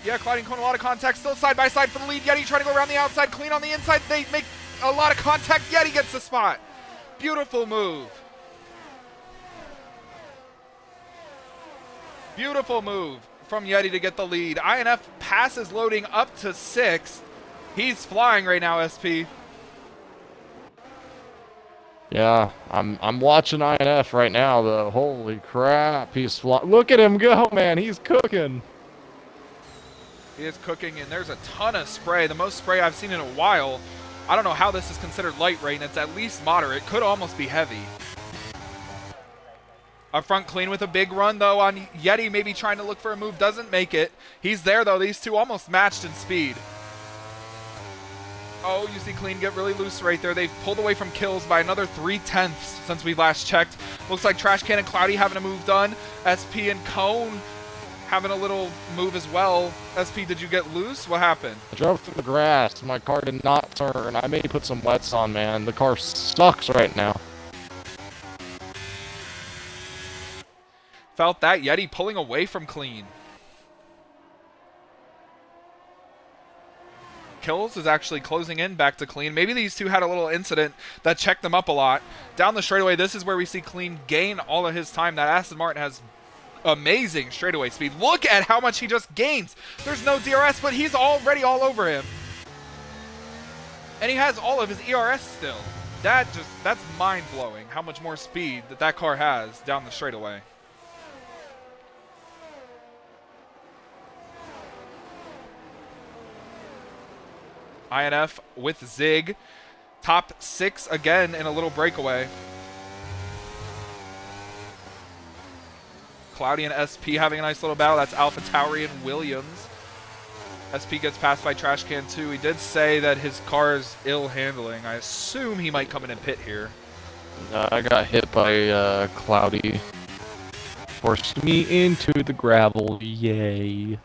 A: Yeah, Cloudy and Cone, a lot of contact. Still side by side for the lead. Yeti trying to go around the outside. Clean on the inside. They make a lot of contact. Yeti gets the spot. Beautiful move. Beautiful move from Yeti to get the lead. INF passes loading up to 6th. He's flying right now, SP.
B: Yeah, I'm watching INF right now, though. Holy crap, he's flying. Look at him go, man. He's cooking.
A: He is cooking, and there's a ton of spray. The most spray I've seen in a while. I don't know how this is considered light rain. It's at least moderate. Could almost be heavy. Up front, Clean with a big run, though, on Yeti. Maybe trying to look for a move. Doesn't make it. He's there, though. These two almost matched in speed. Oh, you see Clean get really loose right there. They've pulled away from kills by another 3/10 since we last checked. Looks like Trash Can and Cloudy having a move done. SP and Cone having a little move as well. SP, did you get loose? What happened?
B: I drove through the grass. My car did not turn. I may put some wets on, man. The car sucks right now.
A: Felt that. Yeti pulling away from Clean. Kills is actually closing in back to Clean. Maybe these two had a little incident that checked them up a lot. Down the straightaway, this is where we see Clean gain all of his time. That Aston Martin has amazing straightaway speed. Look at how much he just gains. There's no DRS, but he's already all over him. And he has all of his ERS still. That's mind-blowing how much more speed that car has down the straightaway. INF with Zig. Top 6 again in a little breakaway. Cloudy and SP having a nice little battle. That's Alpha Tauri and Williams. SP gets passed by Trash Can too. He did say that his car is ill handling. I assume he might come in and pit here.
B: I got hit by Cloudy. Forced me into the gravel. Yay.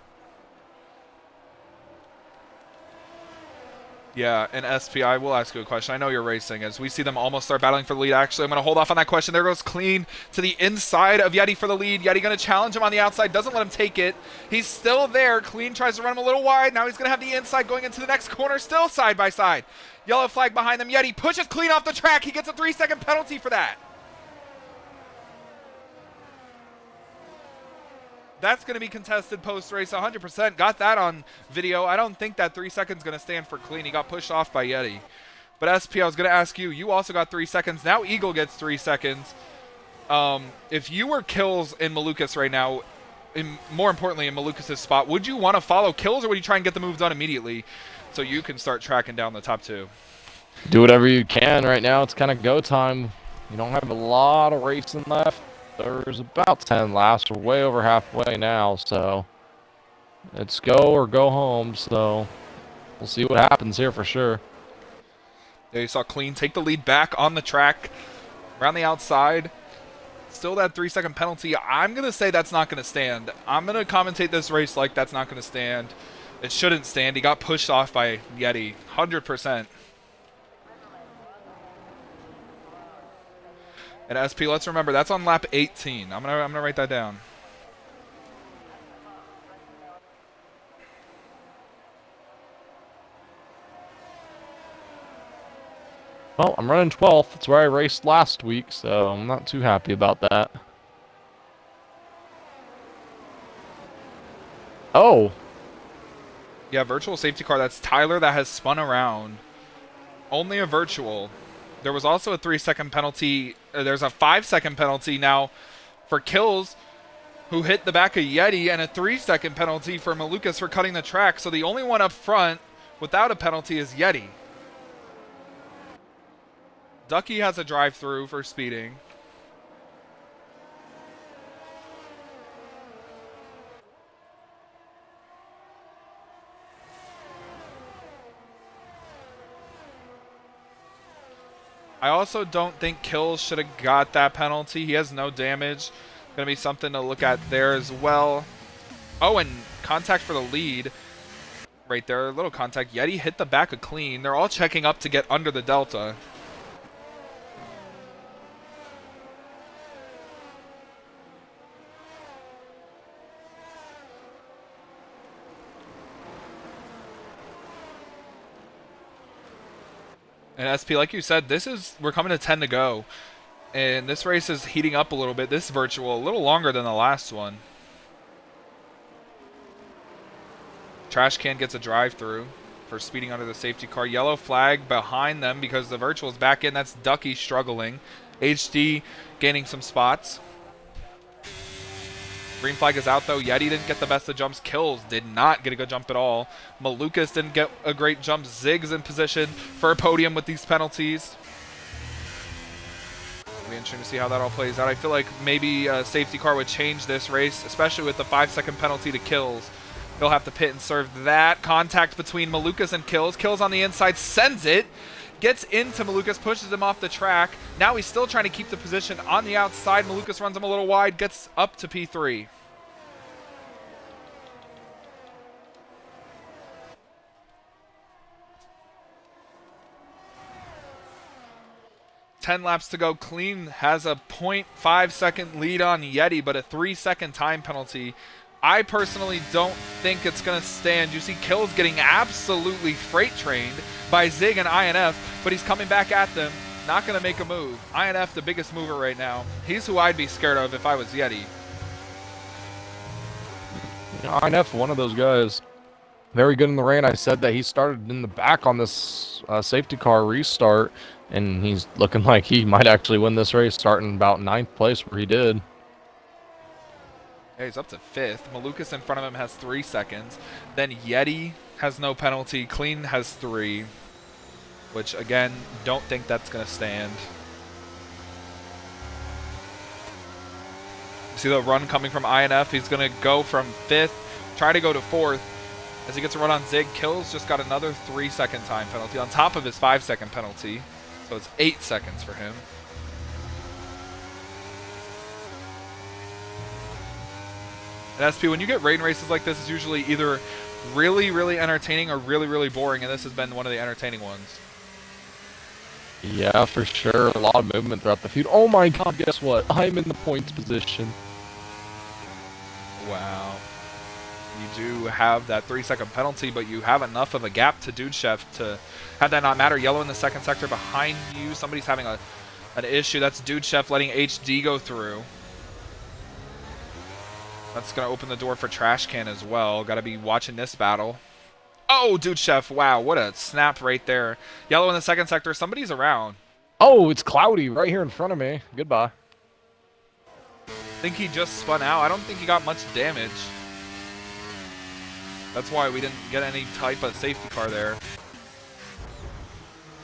A: Yeah, and SP, I will ask you a question. I know you're racing. As we see them almost start battling for the lead, actually, I'm going to hold off on that question. There goes Clean to the inside of Yeti for the lead. Yeti going to challenge him on the outside. Doesn't let him take it. He's still there. Clean tries to run him a little wide. Now he's going to have the inside going into the next corner. Still side by side. Yellow flag behind them. Yeti pushes Clean off the track. He gets a 3-second penalty for that. That's going to be contested post-race 100%. Got that on video. I don't think that 3 seconds going to stand for Clean. He got pushed off by Yeti. But SP, I was going to ask you. You also got 3 seconds. Now Eagle gets 3 seconds. If you were Kills in Malukas right now, more importantly in Malukas' spot, would you want to follow Kills or would you try and get the move done immediately so you can start tracking down the top 2?
B: Do whatever you can right now. It's kind of go time. You don't have a lot of racing left. There's about 10 laps. We're way over halfway now, so it's go or go home. So we'll see what happens here for sure.
A: There you saw Clean take the lead back on the track, around the outside. Still that 3-second penalty. I'm going to say that's not going to stand. I'm going to commentate this race like that's not going to stand. It shouldn't stand. He got pushed off by Yeti, 100%. And SP, let's remember, that's on lap 18. I'm gonna write that down.
B: Well, I'm running 12th. That's where I raced last week, so I'm not too happy about that. Oh.
A: Yeah, virtual safety car. That's Tyler that has spun around. Only a virtual. There was also a 3-second penalty. There's a 5-second penalty now for Kills, who hit the back of Yeti, and a 3-second penalty for Malukas for cutting the track. So the only one up front without a penalty is Yeti. Ducky has a drive-through for speeding. I also don't think Kills should have got that penalty. He has no damage. Going to be something to look at there as well. Oh, and contact for the lead. Right there, a little contact. Yeti hit the back of Clean. They're all checking up to get under the Delta. And SP, like you said, we're coming to 10 to go. And this race is heating up a little bit. This virtual, a little longer than the last one. Trash Can gets a drive-through for speeding under the safety car. Yellow flag behind them because the virtual is back in. That's Ducky struggling. HD gaining some spots. Green flag is out, though. Yeti didn't get the best of jumps. Kills did not get a good jump at all. Malukas didn't get a great jump. Zig's in position for a podium with these penalties. It'll be interesting to see how that all plays out. I feel like maybe a safety car would change this race, especially with the 5-second penalty to Kills. He'll have to pit and serve that. Contact between Malukas and Kills. Kills on the inside, sends it. Gets into Malukas, pushes him off the track. Now he's still trying to keep the position on the outside. Malukas runs him a little wide, gets up to P3. Ten laps to go. Clean has a 0.5 second lead on Yeti, but a 3-second time penalty. I personally don't think it's going to stand. You see Kills getting absolutely freight trained by Zig and INF, but he's coming back at them. Not going to make a move. INF, the biggest mover right now. He's who I'd be scared of if I was Yeti.
B: INF, one of those guys. Very good in the rain. I said that he started in the back on this safety car restart, and he's looking like he might actually win this race, starting about 9th place where he did.
A: Yeah, he's up to 5th. Malukas in front of him has 3 seconds. Then Yeti has no penalty. Clean has 3, which, again, don't think that's going to stand. See the run coming from INF? He's going to go from 5th, try to go to 4th. As he gets a run on Zig, Kills just got another 3-second time penalty on top of his 5-second penalty. So it's 8 seconds for him. And SP, when you get rain races like this, it's usually either really, really entertaining or really, really boring, and this has been one of the entertaining ones.
B: Yeah, for sure. A lot of movement throughout the feud. Oh my god, guess what? I'm in the points position.
A: Wow. You do have that 3-second penalty, but you have enough of a gap to Dude Chef to have that not matter. Yellow in the second sector behind you. Somebody's having an issue. That's Dude Chef letting HD go through. That's going to open the door for Trash Can as well. Got to be watching this battle. Oh, Dude Chef. Wow, what a snap right there. Yellow in the second sector. Somebody's around.
B: Oh, it's Cloudy right here in front of me. Goodbye.
A: I think he just spun out. I don't think he got much damage. That's why we didn't get any type of safety car there.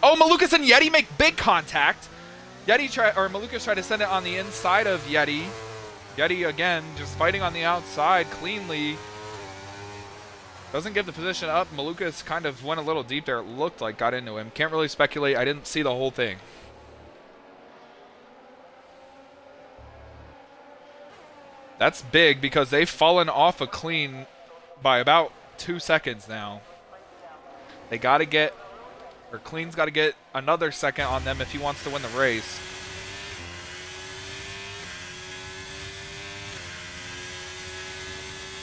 A: Oh, Malukas and Yeti make big contact. Malukas tried to send it on the inside of Yeti. Yeti, again, just fighting on the outside cleanly. Doesn't give the position up. Malukas kind of went a little deep there. It looked like got into him. Can't really speculate. I didn't see the whole thing. That's big because they've fallen off a Clean by about 2 seconds now. They got to get, or Clean's got to get another second on them if he wants to win the race.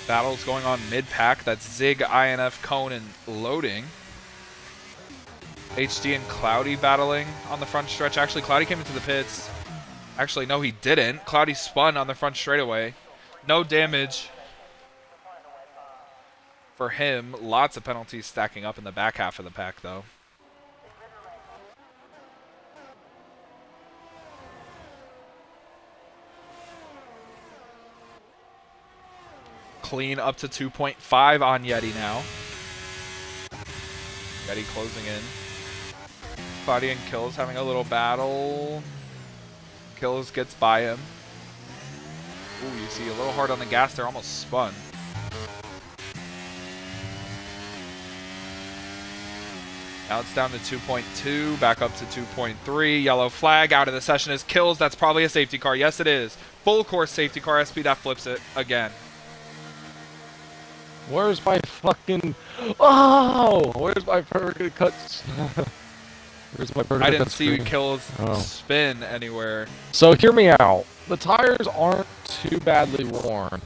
A: Battles going on mid-pack. That's Zig, INF, Cone, and Loading. HD and Cloudy battling on the front stretch. Actually, Cloudy came into the pits. Actually, no, he didn't. Cloudy spun on the front straightaway. No damage for him. Lots of penalties stacking up in the back half of the pack, though. Clean up to 2.5 on Yeti now. Yeti closing in. Cloudy and Kills having a little battle. Kills gets by him. Ooh, you see a little hard on the gas there, almost spun. Now it's down to 2.2, back up to 2.3. Yellow flag out of the session is Kills. That's probably a safety car. Yes, it is. Full course safety car. SP that flips it again.
B: Where's my fucking... Oh! Where's my perfect cuts? Where's my perfect
A: I didn't
B: cut
A: see
B: screen?
A: Kills
B: Oh.
A: spin anywhere.
B: So hear me out. The tires aren't too badly worn.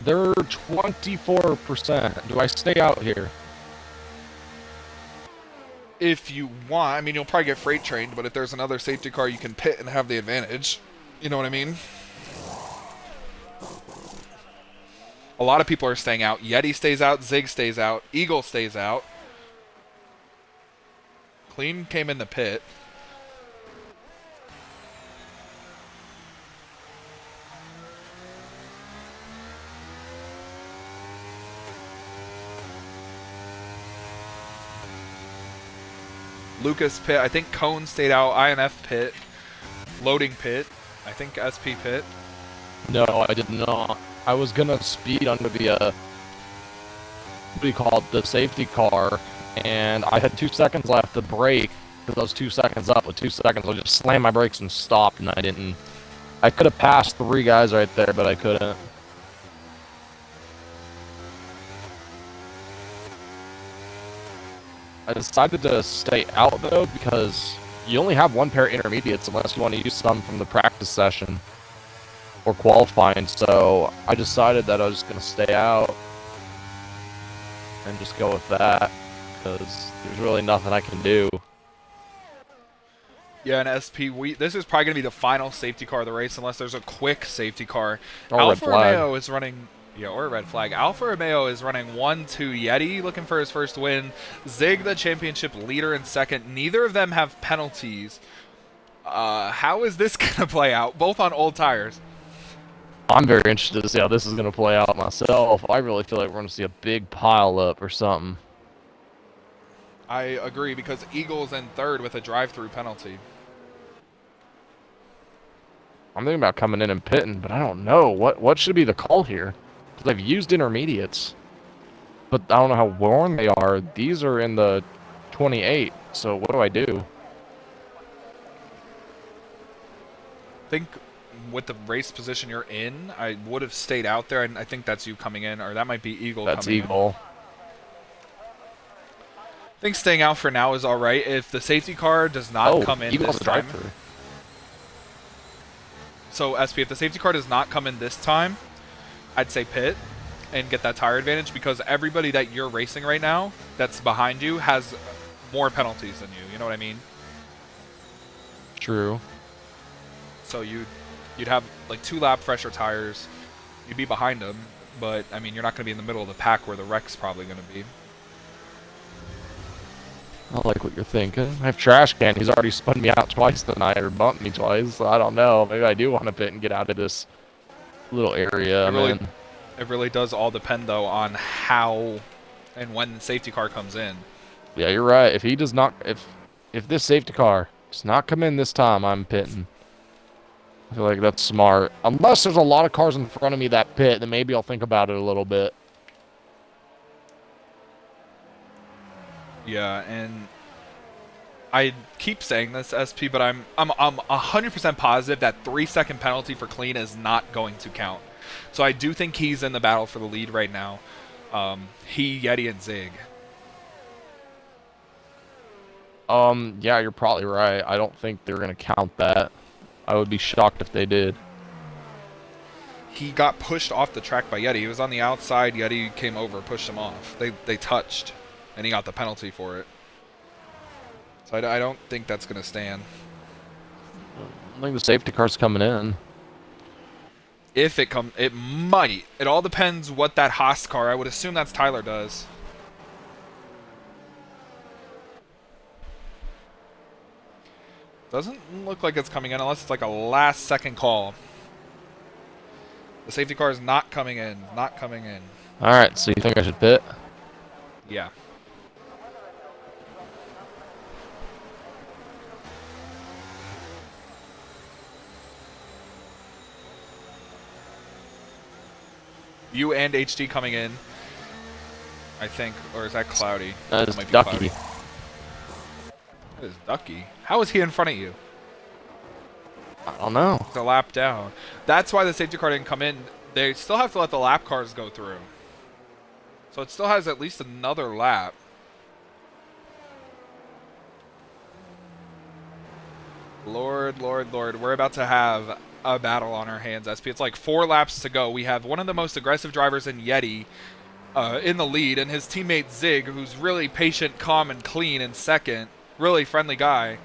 B: They're 24%. Do I stay out here?
A: If you want, I mean, you'll probably get freight trained, but if there's another safety car, you can pit and have the advantage. You know what I mean? A lot of people are staying out. Yeti stays out. Zig stays out. Eagle stays out. Clean came in the pit. Lucas pit. I think Cone stayed out. INF pit. Loading pit. I think SP pit.
B: No, I did not. I was gonna speed under the what do you call it, the safety car, and I had 2 seconds left to brake. Because I was 2 seconds up. With 2 seconds, I just slammed my brakes and stopped, and I didn't. I could have passed 3 guys right there, but I couldn't. I decided to stay out though because you only have 1 pair of intermediates unless you want to use some from the practice session or qualifying. So I decided that I was just gonna stay out and just go with that because there's really nothing I can do.
A: Yeah, and SP, this is probably going to be the final safety car of the race unless there's a quick safety car.
B: Or red
A: Alfa
B: flag.
A: Romeo is running, yeah, or a red flag. Alfa Romeo is running 1-2 Yeti, looking for his first win. Zig, the championship leader, in second. Neither of them have penalties. How is this going to play out? Both on old tires.
B: I'm very interested to see how this is going to play out myself. I really feel like we're going to see a big pile up or something.
A: I agree, because Eagle's in third with a drive-through penalty.
B: I'm thinking about coming in and pitting, but I don't know. What should be the call here? Because I've used intermediates, but I don't know how worn they are. These are in the 28, so what do I do?
A: I think with the race position you're in, I would have stayed out there, and I think that's you coming in, or that might be Eagle
B: That's
A: coming in.
B: Eagle.
A: I think staying out for now is all right. If the safety car does not come in
B: Eagle's
A: this time,
B: drive-through.
A: so SP, if the safety car does not come in this time, I'd say pit and get that tire advantage, because everybody that you're racing right now that's behind you has more penalties than you. You know what I mean?
B: True.
A: So you'd have like 2 lap fresher tires. You'd be behind them, but I mean you're not going to be in the middle of the pack where the wreck's probably going to be.
B: I like what you're thinking. I have Trash Can. He's already spun me out twice tonight, or bumped me twice. So I don't know. Maybe I do want to pit and get out of this little area I'm in.
A: It really does all depend though on how and when the safety car comes in.
B: Yeah, you're right. If he does not, if this safety car does not come in this time, I'm pitting. I feel like that's smart. Unless there's a lot of cars in front of me that pit, then maybe I'll think about it a little bit.
A: Yeah, and I keep saying this, SP, but I'm 100% positive that 3-second penalty for clean is not going to count. So I do think he's in the battle for the lead right now. He, Yeti, and Zig.
B: Yeah, you're probably right. I don't think they're gonna count that. I would be shocked if they did.
A: He got pushed off the track by Yeti. He was on the outside. Yeti came over, pushed him off. They touched, and he got the penalty for it. So I don't think that's going to stand.
B: I think the safety car's coming in.
A: If it comes, it might. It all depends what that Haas car, I would assume that's Tyler does. Doesn't look like it's coming in unless it's like a last second call. The safety car is not coming in. Not coming in.
B: Alright, so you think I should pit?
A: Yeah. You and HD coming in, I think. Or is that Cloudy?
B: That is
A: might be
B: Ducky.
A: Cloudy. That is Ducky. How is he in front of you?
B: I don't know.
A: It's a lap down. That's why the safety car didn't come in. They still have to let the lap cars go through. So it still has at least another lap. Lord, Lord, Lord. We're about to have a battle on our hands, SP. It's like 4 laps to go. We have one of the most aggressive drivers in Yeti in the lead, and his teammate Zig, who's really patient, calm, and clean in second. Really friendly guy.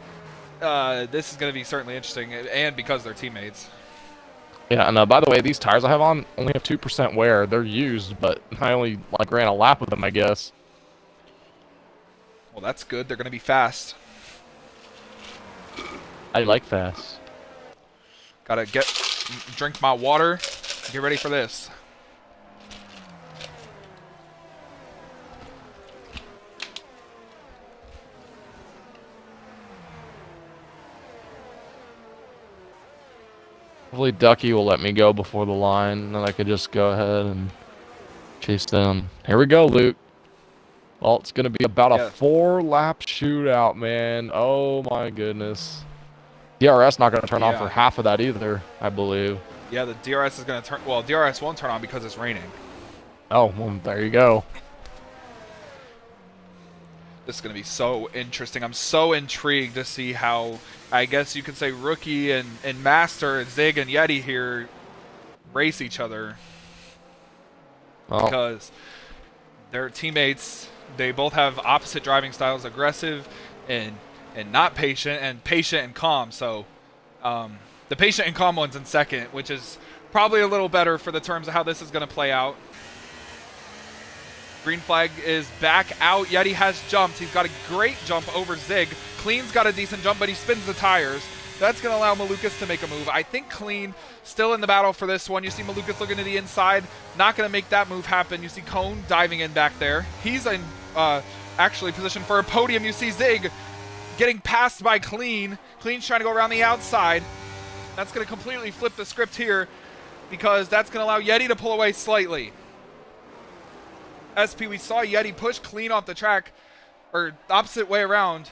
A: This is going to be certainly interesting, and because they're teammates.
B: Yeah, and by the way, these tires I have on only have 2% wear. They're used, but I only like ran a lap with them, I guess.
A: Well, that's good. They're going to be fast.
B: I like fast.
A: Gotta drink my water. Get ready for this.
B: Hopefully Ducky will let me go before the line, and then I could just go ahead and chase them. Here we go, Luke. Well, it's going to be about a
A: Yeah,
B: 4-lap shootout, man. Oh, my goodness. DRS not going to turn on for
A: yeah,
B: half of that either, I believe.
A: yeah. The DRS is going to turn. Well, DRS won't turn on because it's raining.
B: Oh, well, there you go.
A: This is going to be so interesting. I'm so intrigued to see how, I guess you could say, Rookie and Master, Zig and Yeti here race each other.
B: Well,
A: Because they're teammates. They both have opposite driving styles, aggressive and not patient, and patient and calm. So the patient and calm one's in second, which is probably a little better for the terms of how this is going to play out. Green flag is back out. Yeti has jumped. He's got a great jump over Zig. Clean's got a decent jump, but he spins the tires. That's going to allow Malukas to make a move. I think Clean still in the battle for this one. You see Malukas looking to the inside. Not going to make that move happen. You see Cone diving in back there. He's in actually positioned for a podium. You see Zig getting passed by Clean. Clean's trying to go around the outside. That's going to completely flip the script here because that's going to allow Yeti to pull away slightly. SP, we saw Yeti push Clean off the track, or opposite way around.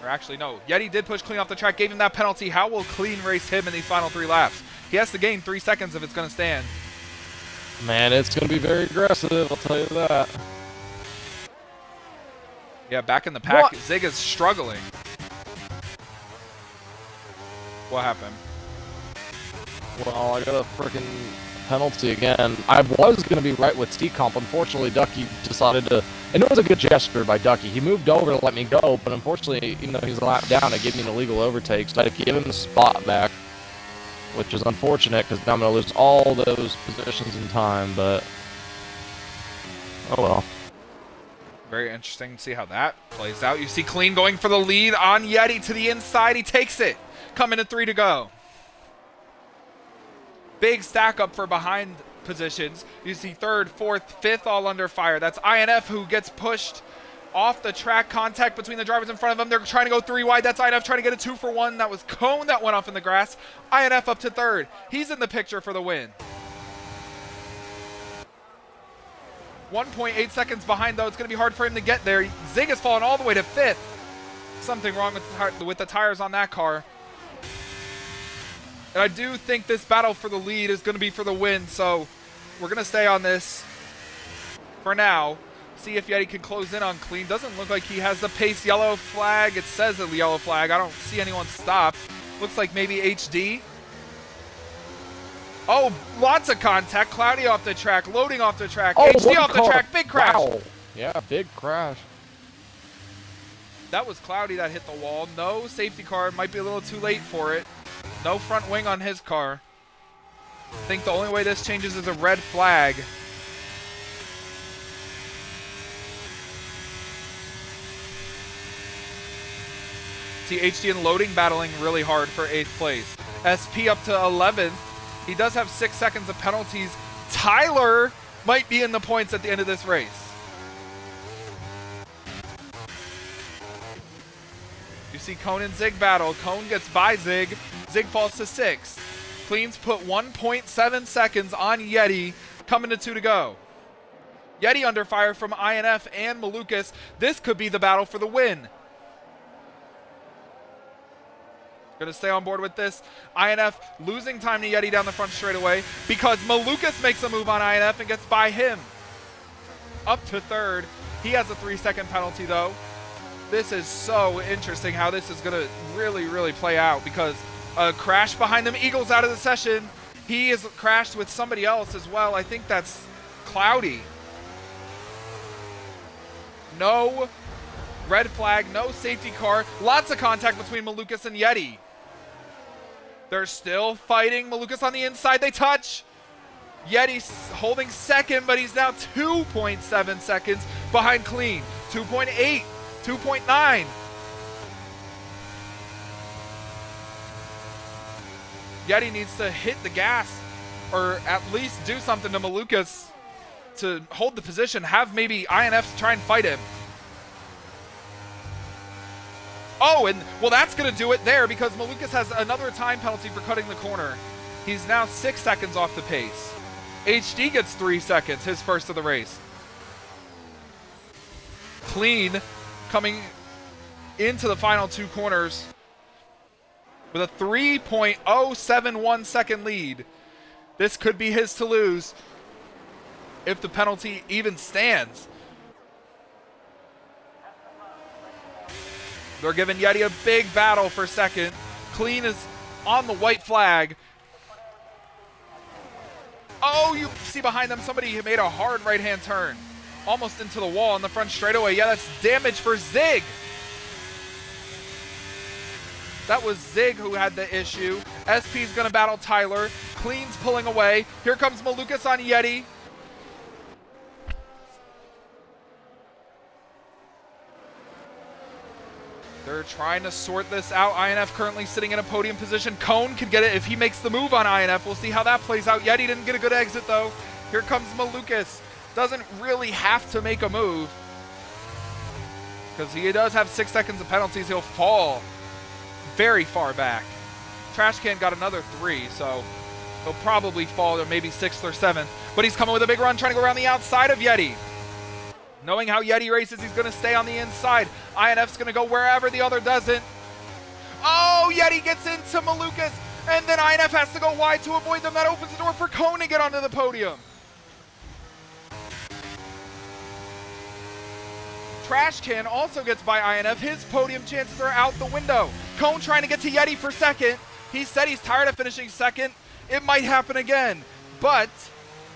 A: Or actually, no. Yeti did push Clean off the track, gave him that penalty. How will Clean race him in these final 3 laps? He has to gain 3 seconds if it's going to stand.
B: man, it's going to be very aggressive, I'll tell you that.
A: Yeah, back in the pack,
B: What?
A: Zig is struggling. What happened?
B: Well, I got a freaking penalty again. I was going to be right with T-Comp. Unfortunately, Ducky decided to... And it was a good gesture by Ducky. He moved over to let me go, but unfortunately, even though he's a lap down, it gave me an illegal overtake, so I had to give him the spot back, which is unfortunate because now I'm going to lose all those positions in time, but... Oh well.
A: Very interesting to see how that plays out. You see Clean going for the lead on Yeti to the inside. He takes it. Coming to 3 to go. Big stack up for behind positions. You see 3rd, 4th, 5th all under fire. That's INF who gets pushed off the track. Contact between the drivers in front of them. They're trying to go 3 wide. That's INF trying to get a 2 for 1. That was Cone that went off in the grass. INF up to 3rd. He's in the picture for the win. 1.8 seconds behind, though. It's going to be hard for him to get there. Zig has fallen all the way to 5th. Something wrong with the tires on that car. And I do think this battle for the lead is going to be for the win, so we're going to stay on this for now. See if Yeti can close in on Clean. Doesn't look like he has the pace. Yellow flag. It says a yellow flag. I don't see anyone stopped. Looks like maybe HD. Oh, lots of contact. Cloudy off the track. Loading off the track.
B: Oh,
A: HD off the track. Big crash.
B: Wow. Yeah, big crash.
A: That was Cloudy that hit the wall. No safety car. Might be a little too late for it. No front wing on his car. I think the only way this changes is a red flag. See HD and Loading battling really hard for 8th place. SP up to 11th. He does have 6 seconds of penalties. Tyler might be in the points at the end of this race. You see Cone and Zig battle. Cone gets by Zig. Zig falls to 6th. Clean's put 1.7 seconds on Yeti. Coming to 2 to go. Yeti under fire from INF and Malukas. This could be the battle for the win. Going to stay on board with this. INF losing time to Yeti down the front straightaway because Malukas makes a move on INF and gets by him. Up to 3rd. He has a 3-second penalty, though. This is so interesting how this is going to really, really play out because a crash behind them. Eagles out of the session. He is crashed with somebody else as well. I think that's Cloudy. No red flag, no safety car. Lots of contact between Malukas and Yeti. They're still fighting. Malukas on the inside. They touch. Yeti's holding 2nd, but he's now 2.7 seconds behind Clean. 2.8, 2.9. Yeti needs to hit the gas or at least do something to Malukas to hold the position. Have maybe INF try and fight him. Oh, and well, that's going to do it there because Malukas has another time penalty for cutting the corner. He's now 6 seconds off the pace. HD gets 3 seconds, his first of the race. Clean coming into the final 2 corners with a 3.071 second lead. This could be his to lose if the penalty even stands. They're giving Yeti a big battle for second. Clean is on the white flag. Oh, you see behind them somebody made a hard right-hand turn. Almost into the wall on the front straightaway. Yeah, that's damage for Zig. That was Zig who had the issue. SP's gonna battle Tyler. Clean's pulling away. Here comes Malukas on Yeti. They're trying to sort this out. INF currently sitting in a podium position. Cone could get it if he makes the move on INF. We'll see how that plays out. Yeti didn't get a good exit though. Here comes Malukas. Doesn't really have to make a move because he does have 6 seconds of penalties. He'll fall very far back. Trash Can got another 3, so he'll probably fall to maybe 6th or 7th. But he's coming with a big run, trying to go around the outside of Yeti. Knowing how Yeti races, he's going to stay on the inside. INF's going to go wherever the other doesn't. Oh, Yeti gets into Malukas, and then INF has to go wide to avoid them. That opens the door for Cone to get onto the podium. Trash Can also gets by INF. His podium chances are out the window. Cone trying to get to Yeti for second. He said he's tired of finishing second. It might happen again, but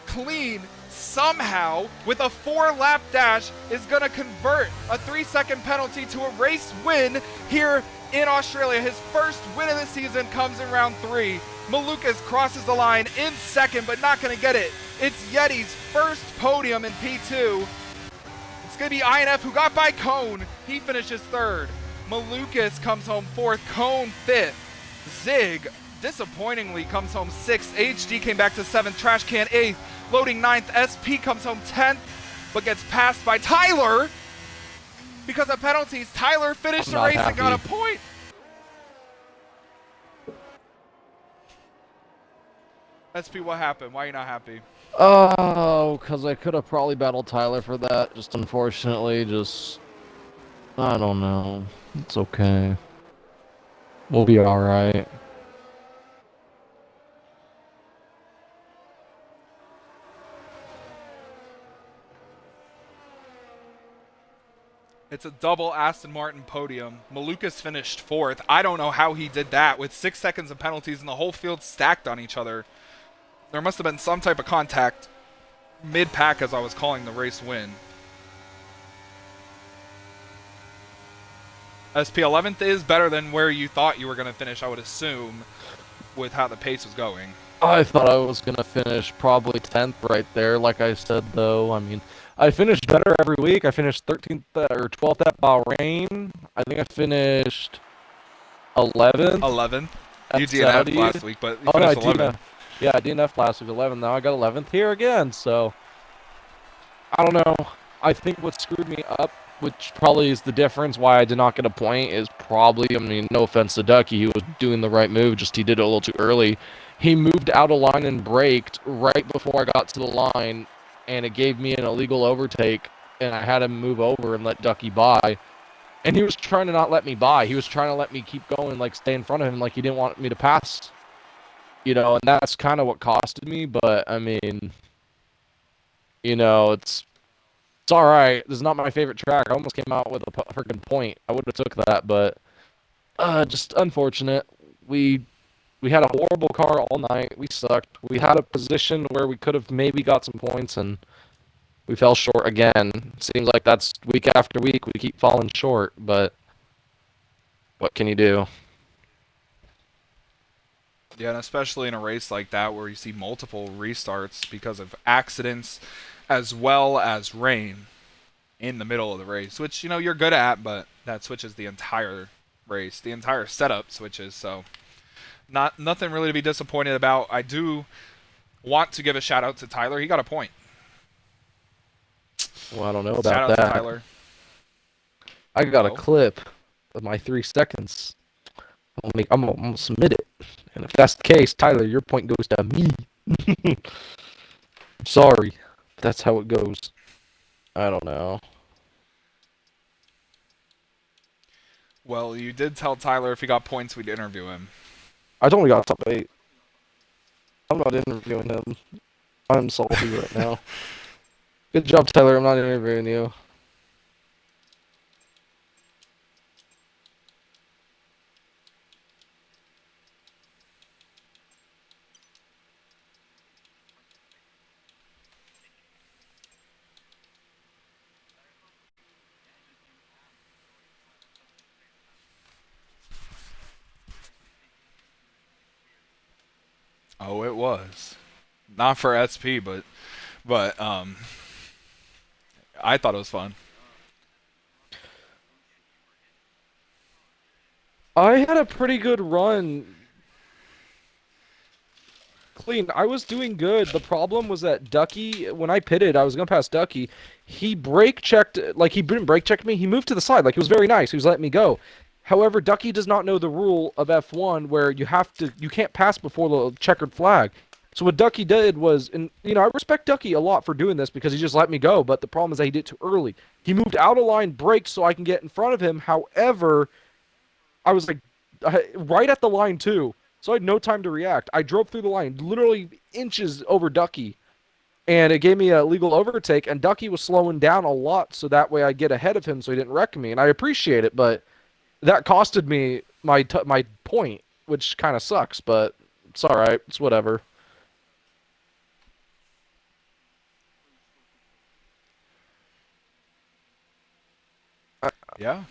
A: Clean somehow, with a 4-lap dash, is going to convert a 3-second penalty to a race win here in Australia. His first win of the season comes in round 3. Malukas crosses the line in second, but not going to get it. It's Yeti's first podium in P2. It's going to be INF who got by Cone. He finishes 3rd. Malukas comes home 4th. Cone 5th. Zig, disappointingly, comes home 6th. HD came back to 7th. Trash Can 8th. Loading 9th. SP comes home 10th, but gets passed by Tyler because of penalties. Tyler finished the race and got a point. SP, what happened? Why are you not happy?
B: Oh, because I could have probably battled Tyler for that. Just unfortunately, I don't know. It's okay. We'll be alright.
A: It's a double Aston Martin podium. Malukas finished 4th. I don't know how he did that with 6 seconds of penalties and the whole field stacked on each other. There must have been some type of contact mid-pack as I was calling the race win. SP 11th is better than where you thought you were going to finish, I would assume, with how the pace was going.
B: I thought I was going to finish probably 10th right there, like I said, though. I mean, I finished better every week. I finished 13th or 12th at Bahrain. I think I finished 11th.
A: 11th? You DNF'd last week, but you
B: finished
A: finished 11th.
B: Yeah, I DNF'd last week 11th. Now I got 11th here again, so I don't know. I think what screwed me up, which probably is the difference why I did not get a point, is probably, I mean, no offense to Ducky, he was doing the right move, just he did it a little too early. He moved out of line and braked right before I got to the line, and it gave me an illegal overtake, and I had him move over and let Ducky by. And he was trying to not let me by. He was trying to let me keep going, like stay in front of him, like he didn't want me to pass. You know, and that's kind of what costed me, but, I mean, you know, it's all right. This is not my favorite track. I almost came out with a freaking point. I would have took that, but just unfortunate. We had a horrible car all night. We sucked. We had a position where we could have maybe got some points, and we fell short again. Seems like that's week after week. We keep falling short, but what can you do?
A: Yeah, and especially in a race like that where you see multiple restarts because of accidents as well as rain in the middle of the race, which, you know, you're good at, but that switches the entire race. The entire setup switches, so nothing really to be disappointed about. I do want to give a shout out to Tyler. He got a point.
B: Well, I don't know about
A: shout out
B: that.
A: to Tyler.
B: I got a clip. my 3 seconds. I'm gonna submit it. And if that's the case, Tyler, your point goes to me. I'm sorry. But that's how it goes. I don't know.
A: Well, you did tell Tyler if he got points, we'd interview him.
B: I only got top 8. I'm not interviewing him. I'm salty right now. Good job, Tyler. I'm not interviewing you.
A: Oh, it was. Not for SP, but I thought it was fun.
B: I had a pretty good run. Clean. I was doing good. The problem was that Ducky, when I pitted, I was gonna pass Ducky. He brake checked, like he didn't brake check me. He moved to the side, like he was very nice. He was letting me go. However, Ducky does not know the rule of F1 where you can't pass before the checkered flag. So what Ducky did was, and I respect Ducky a lot for doing this because he just let me go. But the problem is that he did it too early. He moved out of line, braked so I can get in front of him. However, I was like right at the line too. So I had no time to react. I drove through the line, literally inches over Ducky, and it gave me a legal overtake. And Ducky was slowing down a lot, so that way I get ahead of him, so he didn't wreck me. And I appreciate it, but that costed me my point, which kind of sucks. But it's all right. It's whatever.
A: Yeah.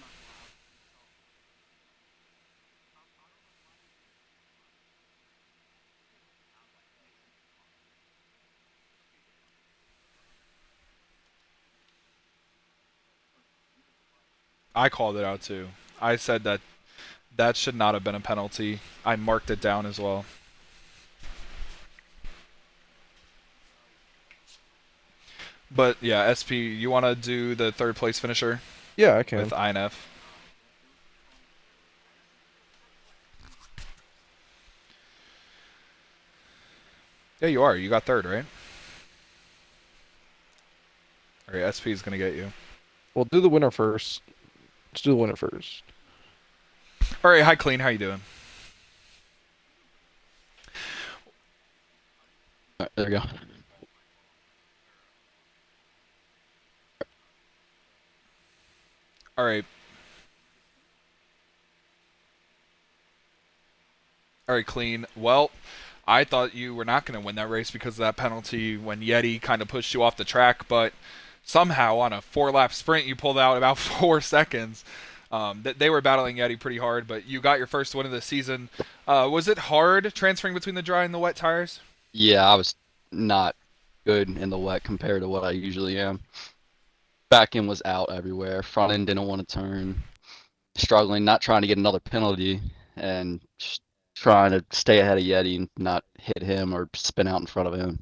A: I called it out too. I said that that should not have been a penalty. I marked it down as well. But yeah, SP, you want to do the third place finisher
B: Yeah, I
A: with
B: can.
A: INF? Yeah, you are. You got third, right? All right, SP is gonna get you.
B: We'll do the winner first. Let's do the winner first.
A: All right, hi Clean. How you doing?
C: All right, there we go.
A: All right. All right, Clean. Well, I thought you were not going to win that race because of that penalty when Yeti kind of pushed you off the track, but somehow on a 4-lap sprint you pulled out about 4 seconds. They were battling Yeti pretty hard, but you got your first win of the season. Was it hard transferring between the dry and the wet tires?
C: Yeah, I was not good in the wet compared to what I usually am. Back end was out everywhere. Front end didn't want to turn. Struggling, not trying to get another penalty, and just trying to stay ahead of Yeti and not hit him or spin out in front of him.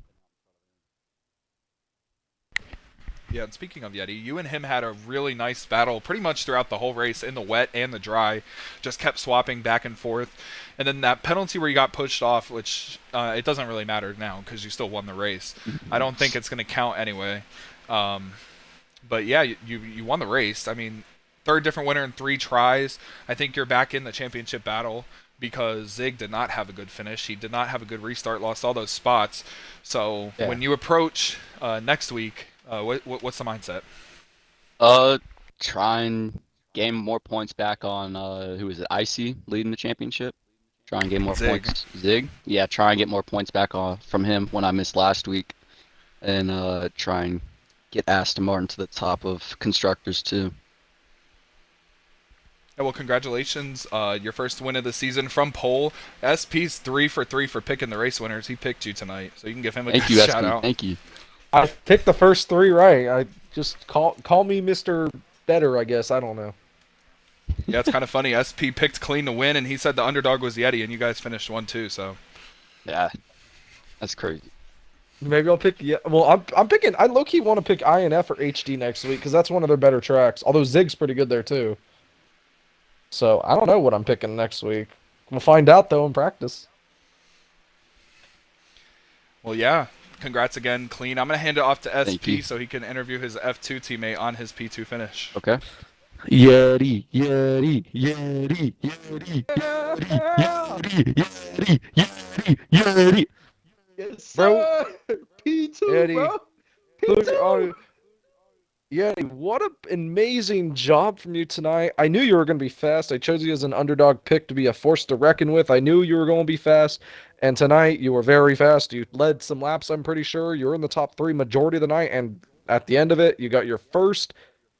A: Yeah, and speaking of Yeti, you and him had a really nice battle pretty much throughout the whole race in the wet and the dry. Just kept swapping back and forth. And then that penalty where you got pushed off, which it doesn't really matter now because you still won the race. I don't think it's going to count anyway. But yeah, you won the race. I mean, third different winner in 3 tries. I think you're back in the championship battle because Zig did not have a good finish. He did not have a good restart, lost all those spots. So
C: Yeah.
A: when you approach next week, what's the mindset?
C: Uh, try and gain more points back on who is it? Icy leading the championship. Try and get more
A: Zig.
C: points. Zig, yeah, try and get more points back on from him when I missed last week, and try and get Aston Martin to the top of constructors too.
A: Yeah, well, congratulations. Your first win of the season from pole. SP's 3 for 3 for picking the race winners. He picked you tonight, so you can give him a good
C: Thank you,
A: shout
C: SP.
A: out.
C: Thank you.
B: I picked the first 3 right. I just call me Mr. Better, I guess. I don't know.
A: Yeah, it's kind of funny. SP picked Clean to win, and he said the underdog was Yeti, and you guys finished 1-2. So
C: Yeah, that's crazy.
B: Maybe I'll pick. Yeah, well, I'm picking. I low key want to pick INF or HD next week because that's one of their better tracks. Although Zig's pretty good there too. So I don't know what I'm picking next week. We'll find out though in practice.
A: Well, yeah. Congrats again, Clean. I'm going to hand it off to
C: Thank
A: SP
C: you.
A: so he can interview his F2 teammate on his P2 finish.
C: Okay.
B: Yeti, Yeti, Yeti, Yeti, Yeti, Yeti, Yeti, Yeti, Yeti.
D: Yes,
B: Bro,
D: sir. P2,
B: Eddie,
D: bro.
B: look
D: P2.
B: on Yeti, what an amazing job from you tonight. I knew you were going to be fast. I chose you as an underdog pick to be a force to reckon with. I knew you were going to be fast. And tonight, you were very fast. You led some laps, I'm pretty sure. You were in the top three majority of the night. And at the end of it, you got your first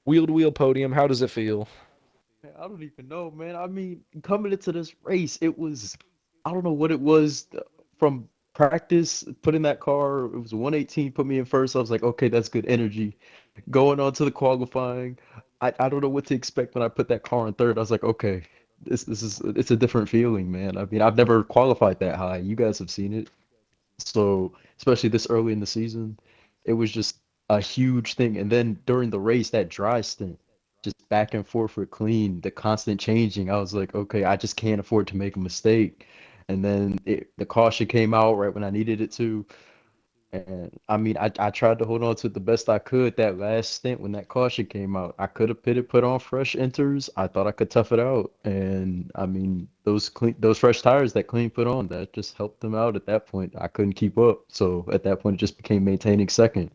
B: wheel to wheel podium. How does it feel?
D: Man, I don't even know, man. I mean, coming into this race, I don't know what it was from practice, put in that car. It was 118, put me in first. I was like, okay, that's good energy. Going on to the qualifying, I don't know what to expect when I put that car in third. I was like, okay, it's a different feeling, man. I mean, I've never qualified that high. You guys have seen it. So, especially this early in the season, it was just a huge thing. And then during the race, that dry stint, just back and forth with clean, the constant changing, I was like, okay, I just can't afford to make a mistake. And then the caution came out right when I needed it to. And I mean, I tried to hold on to it the best I could that last stint when that caution came out. I could have put on fresh inters. I thought I could tough it out. And I mean, those fresh tires that Clean put on, that just helped them out at that point. I couldn't keep up. So at that point, it just became maintaining second.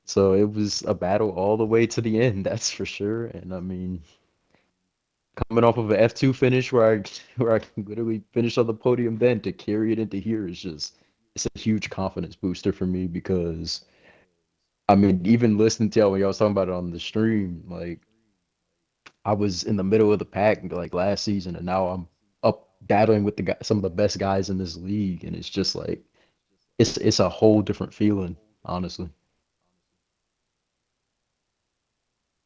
D: So it was a battle all the way to the end, that's for sure. And I mean, coming off of an F2 finish where I where I literally finished on the podium then to carry it into here is just it's a huge confidence booster for me because I mean, even listening to y'all when y'all was talking about it on the stream, like I was in the middle of the pack like last season, and now I'm up battling with some of the best guys in this league, and it's just like it's a whole different feeling, honestly.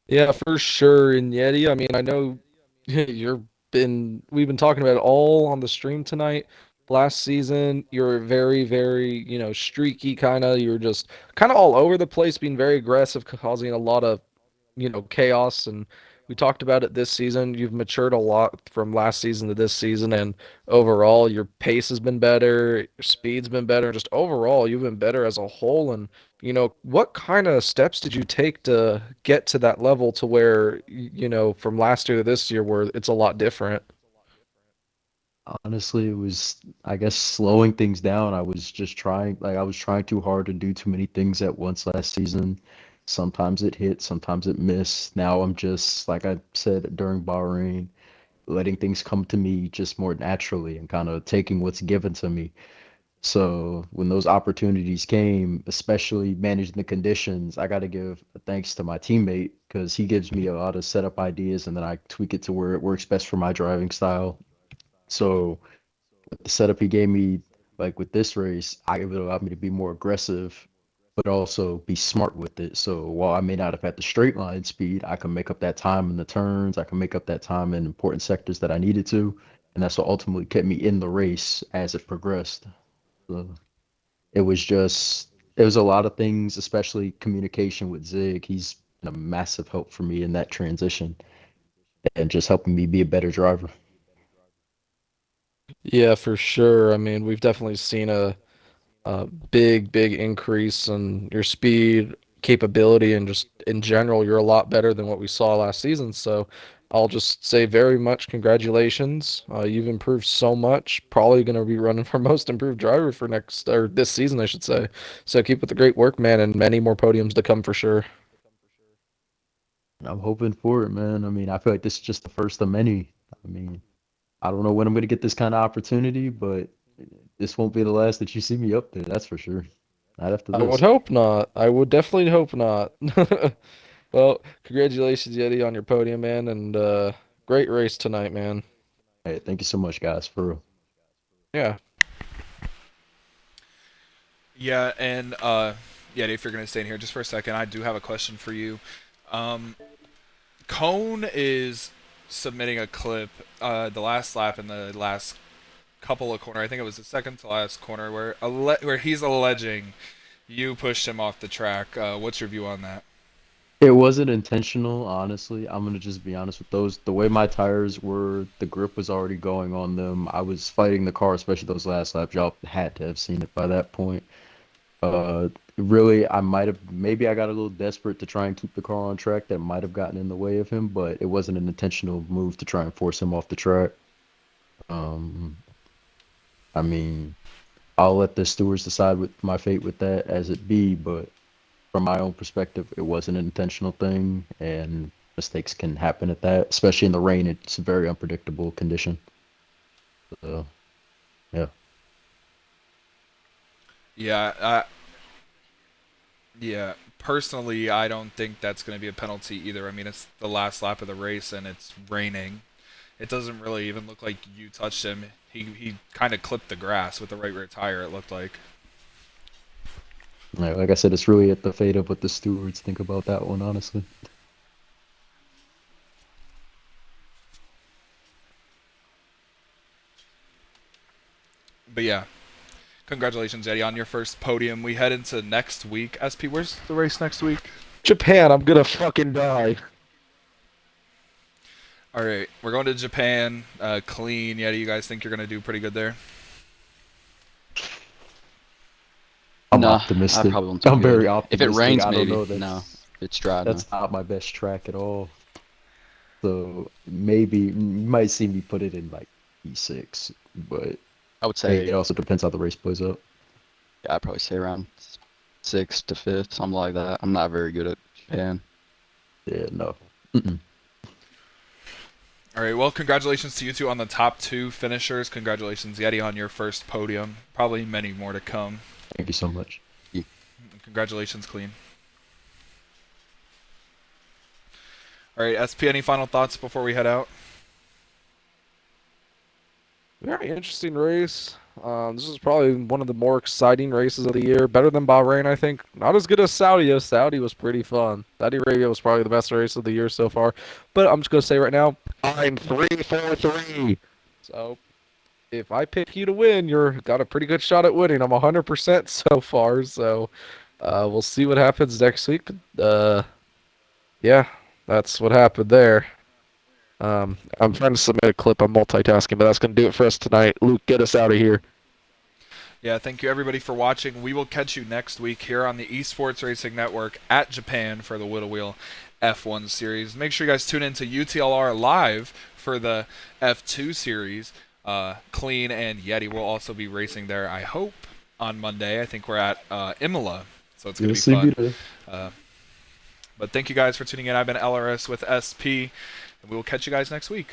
B: Yeah, for sure. And Yeti, I mean, I know we've been talking about it all on the stream tonight. Last season, you're very, very, streaky kind of. You're just kind of all over the place, being very aggressive, causing a lot of chaos. And we talked about it this season. You've matured a lot from last season to this season, and overall, your pace has been better, your speed's been better, just overall, you've been better as a whole. And what kind of steps did you take to get to that level to where, from last year to this year, where it's a lot different?
D: Honestly, it was, I guess, slowing things down. I was trying too hard to do too many things at once last season. Sometimes it hit, sometimes it missed. Now I'm just, like I said during Bahrain, letting things come to me just more naturally and kind of taking what's given to me. So when those opportunities came, especially managing the conditions, I got to give thanks to my teammate because he gives me a lot of setup ideas and then I tweak it to where it works best for my driving style. So the setup he gave me, like with this race, it would allow me to be more aggressive, but also be smart with it. So while I may not have had the straight line speed, I can make up that time in the turns. I can make up that time in important sectors that I needed to, and that's what ultimately kept me in the race as it progressed. So it was a lot of things, especially communication with Zig. He's been a massive help for me in that transition and just helping me be a better driver.
B: Yeah, for sure. I mean, we've definitely seen a big, big increase in your speed, capability, and just in general, you're a lot better than what we saw last season. So I'll just say very much congratulations. You've improved so much. Probably going to be running for most improved driver for next or this season, I should say. So keep up the great work, man, and many more podiums to come for sure.
D: I'm hoping for it, man. I mean, I feel like this is just the first of many. I mean, I don't know when I'm going to get this kind of opportunity, but this won't be the last that you see me up there. That's for sure. Not after
B: I would
D: this.
B: hope not. I would definitely hope not. Well, congratulations, Yeti, on your podium, man, and great race tonight, man.
D: Hey, thank you so much, guys, for real.
B: Yeah.
A: Yeah, and yeah, if you're gonna stay in here just for a second, I do have a question for you. Um, Cone is submitting a clip, the last lap in the last couple of corner. I think it was the second to last corner where he's alleging you pushed him off the track. What's your view on that?
D: It wasn't intentional, honestly. I'm gonna just be honest with those. The way my tires were, the grip was already going on them. I was fighting the car, especially those last laps. Y'all had to have seen it by that point. Really, I might have, maybe I got a little desperate to try and keep the car on track. That might have gotten in the way of him, but it wasn't an intentional move to try and force him off the track. Um, I mean, I'll let the stewards decide with my fate with that as it be, but from my own perspective, it wasn't an intentional thing, and mistakes can happen at that, especially in the rain. It's a very unpredictable condition. So, yeah.
A: Yeah, yeah. Personally, I don't think that's going to be a penalty either. I mean, it's the last lap of the race and it's raining. It doesn't really even look like you touched him. He kind of clipped the grass with the right rear tire. It looked like.
D: Like I said, it's really at the fate of what the stewards think about that one, honestly.
A: But yeah, congratulations, Eddie, on your first podium. We head into next week. SP, where's the race next week?
B: Japan, I'm gonna fucking die.
A: All right, we're going to Japan. Clean. Yeti, you guys think you're going to do pretty good there?
D: I'm
C: Nah, I
D: optimistic.
C: probably won't do
D: I'm
C: good.
D: very
C: If it
D: optimistic.
C: rains,
D: I don't
C: maybe.
D: know.
C: No,
D: That's
C: it's dry now.
D: that's not my best track at all. So maybe you might see me put it in like E6, but
C: I would
D: hey, it
C: say,
D: also depends how the race plays out.
C: yeah, I'd probably say around 6th to 5th, something like that. I'm not very good at Japan.
D: Yeah, no. Mm-mm.
A: All right, well, congratulations to you two on the top two finishers. Congratulations, Yeti, on your first podium. Probably many more to come.
D: Thank you so much.
A: Congratulations, Clean. All right, SP, any final thoughts before we head out?
B: Very interesting race. This is probably one of the more exciting races of the year. Better than Bahrain, I think. Not as good as Saudi. Though. Saudi was pretty fun. Saudi Arabia was probably the best race of the year so far. But I'm just gonna say right now, I'm 3-4-3. So if I pick you to win, you're got a pretty good shot at winning. I'm 100% so far. So we'll see what happens next week. Yeah, that's what happened there. I'm trying to submit a clip. I'm multitasking, but that's going to do it for us tonight. Luke, get us out of here.
A: Yeah, thank you everybody for watching. We will catch you next week here on the Esports Racing Network at Japan for the Wheel to Wheel F1 series. Make sure you guys tune in to UTLR Live for the F2 series. Clean and Yeti will also be racing there, I hope, on Monday. I think we're at Imola, so it's going to be fun. But thank you guys for tuning in. I've been LRS with SP, and we will catch you guys next week.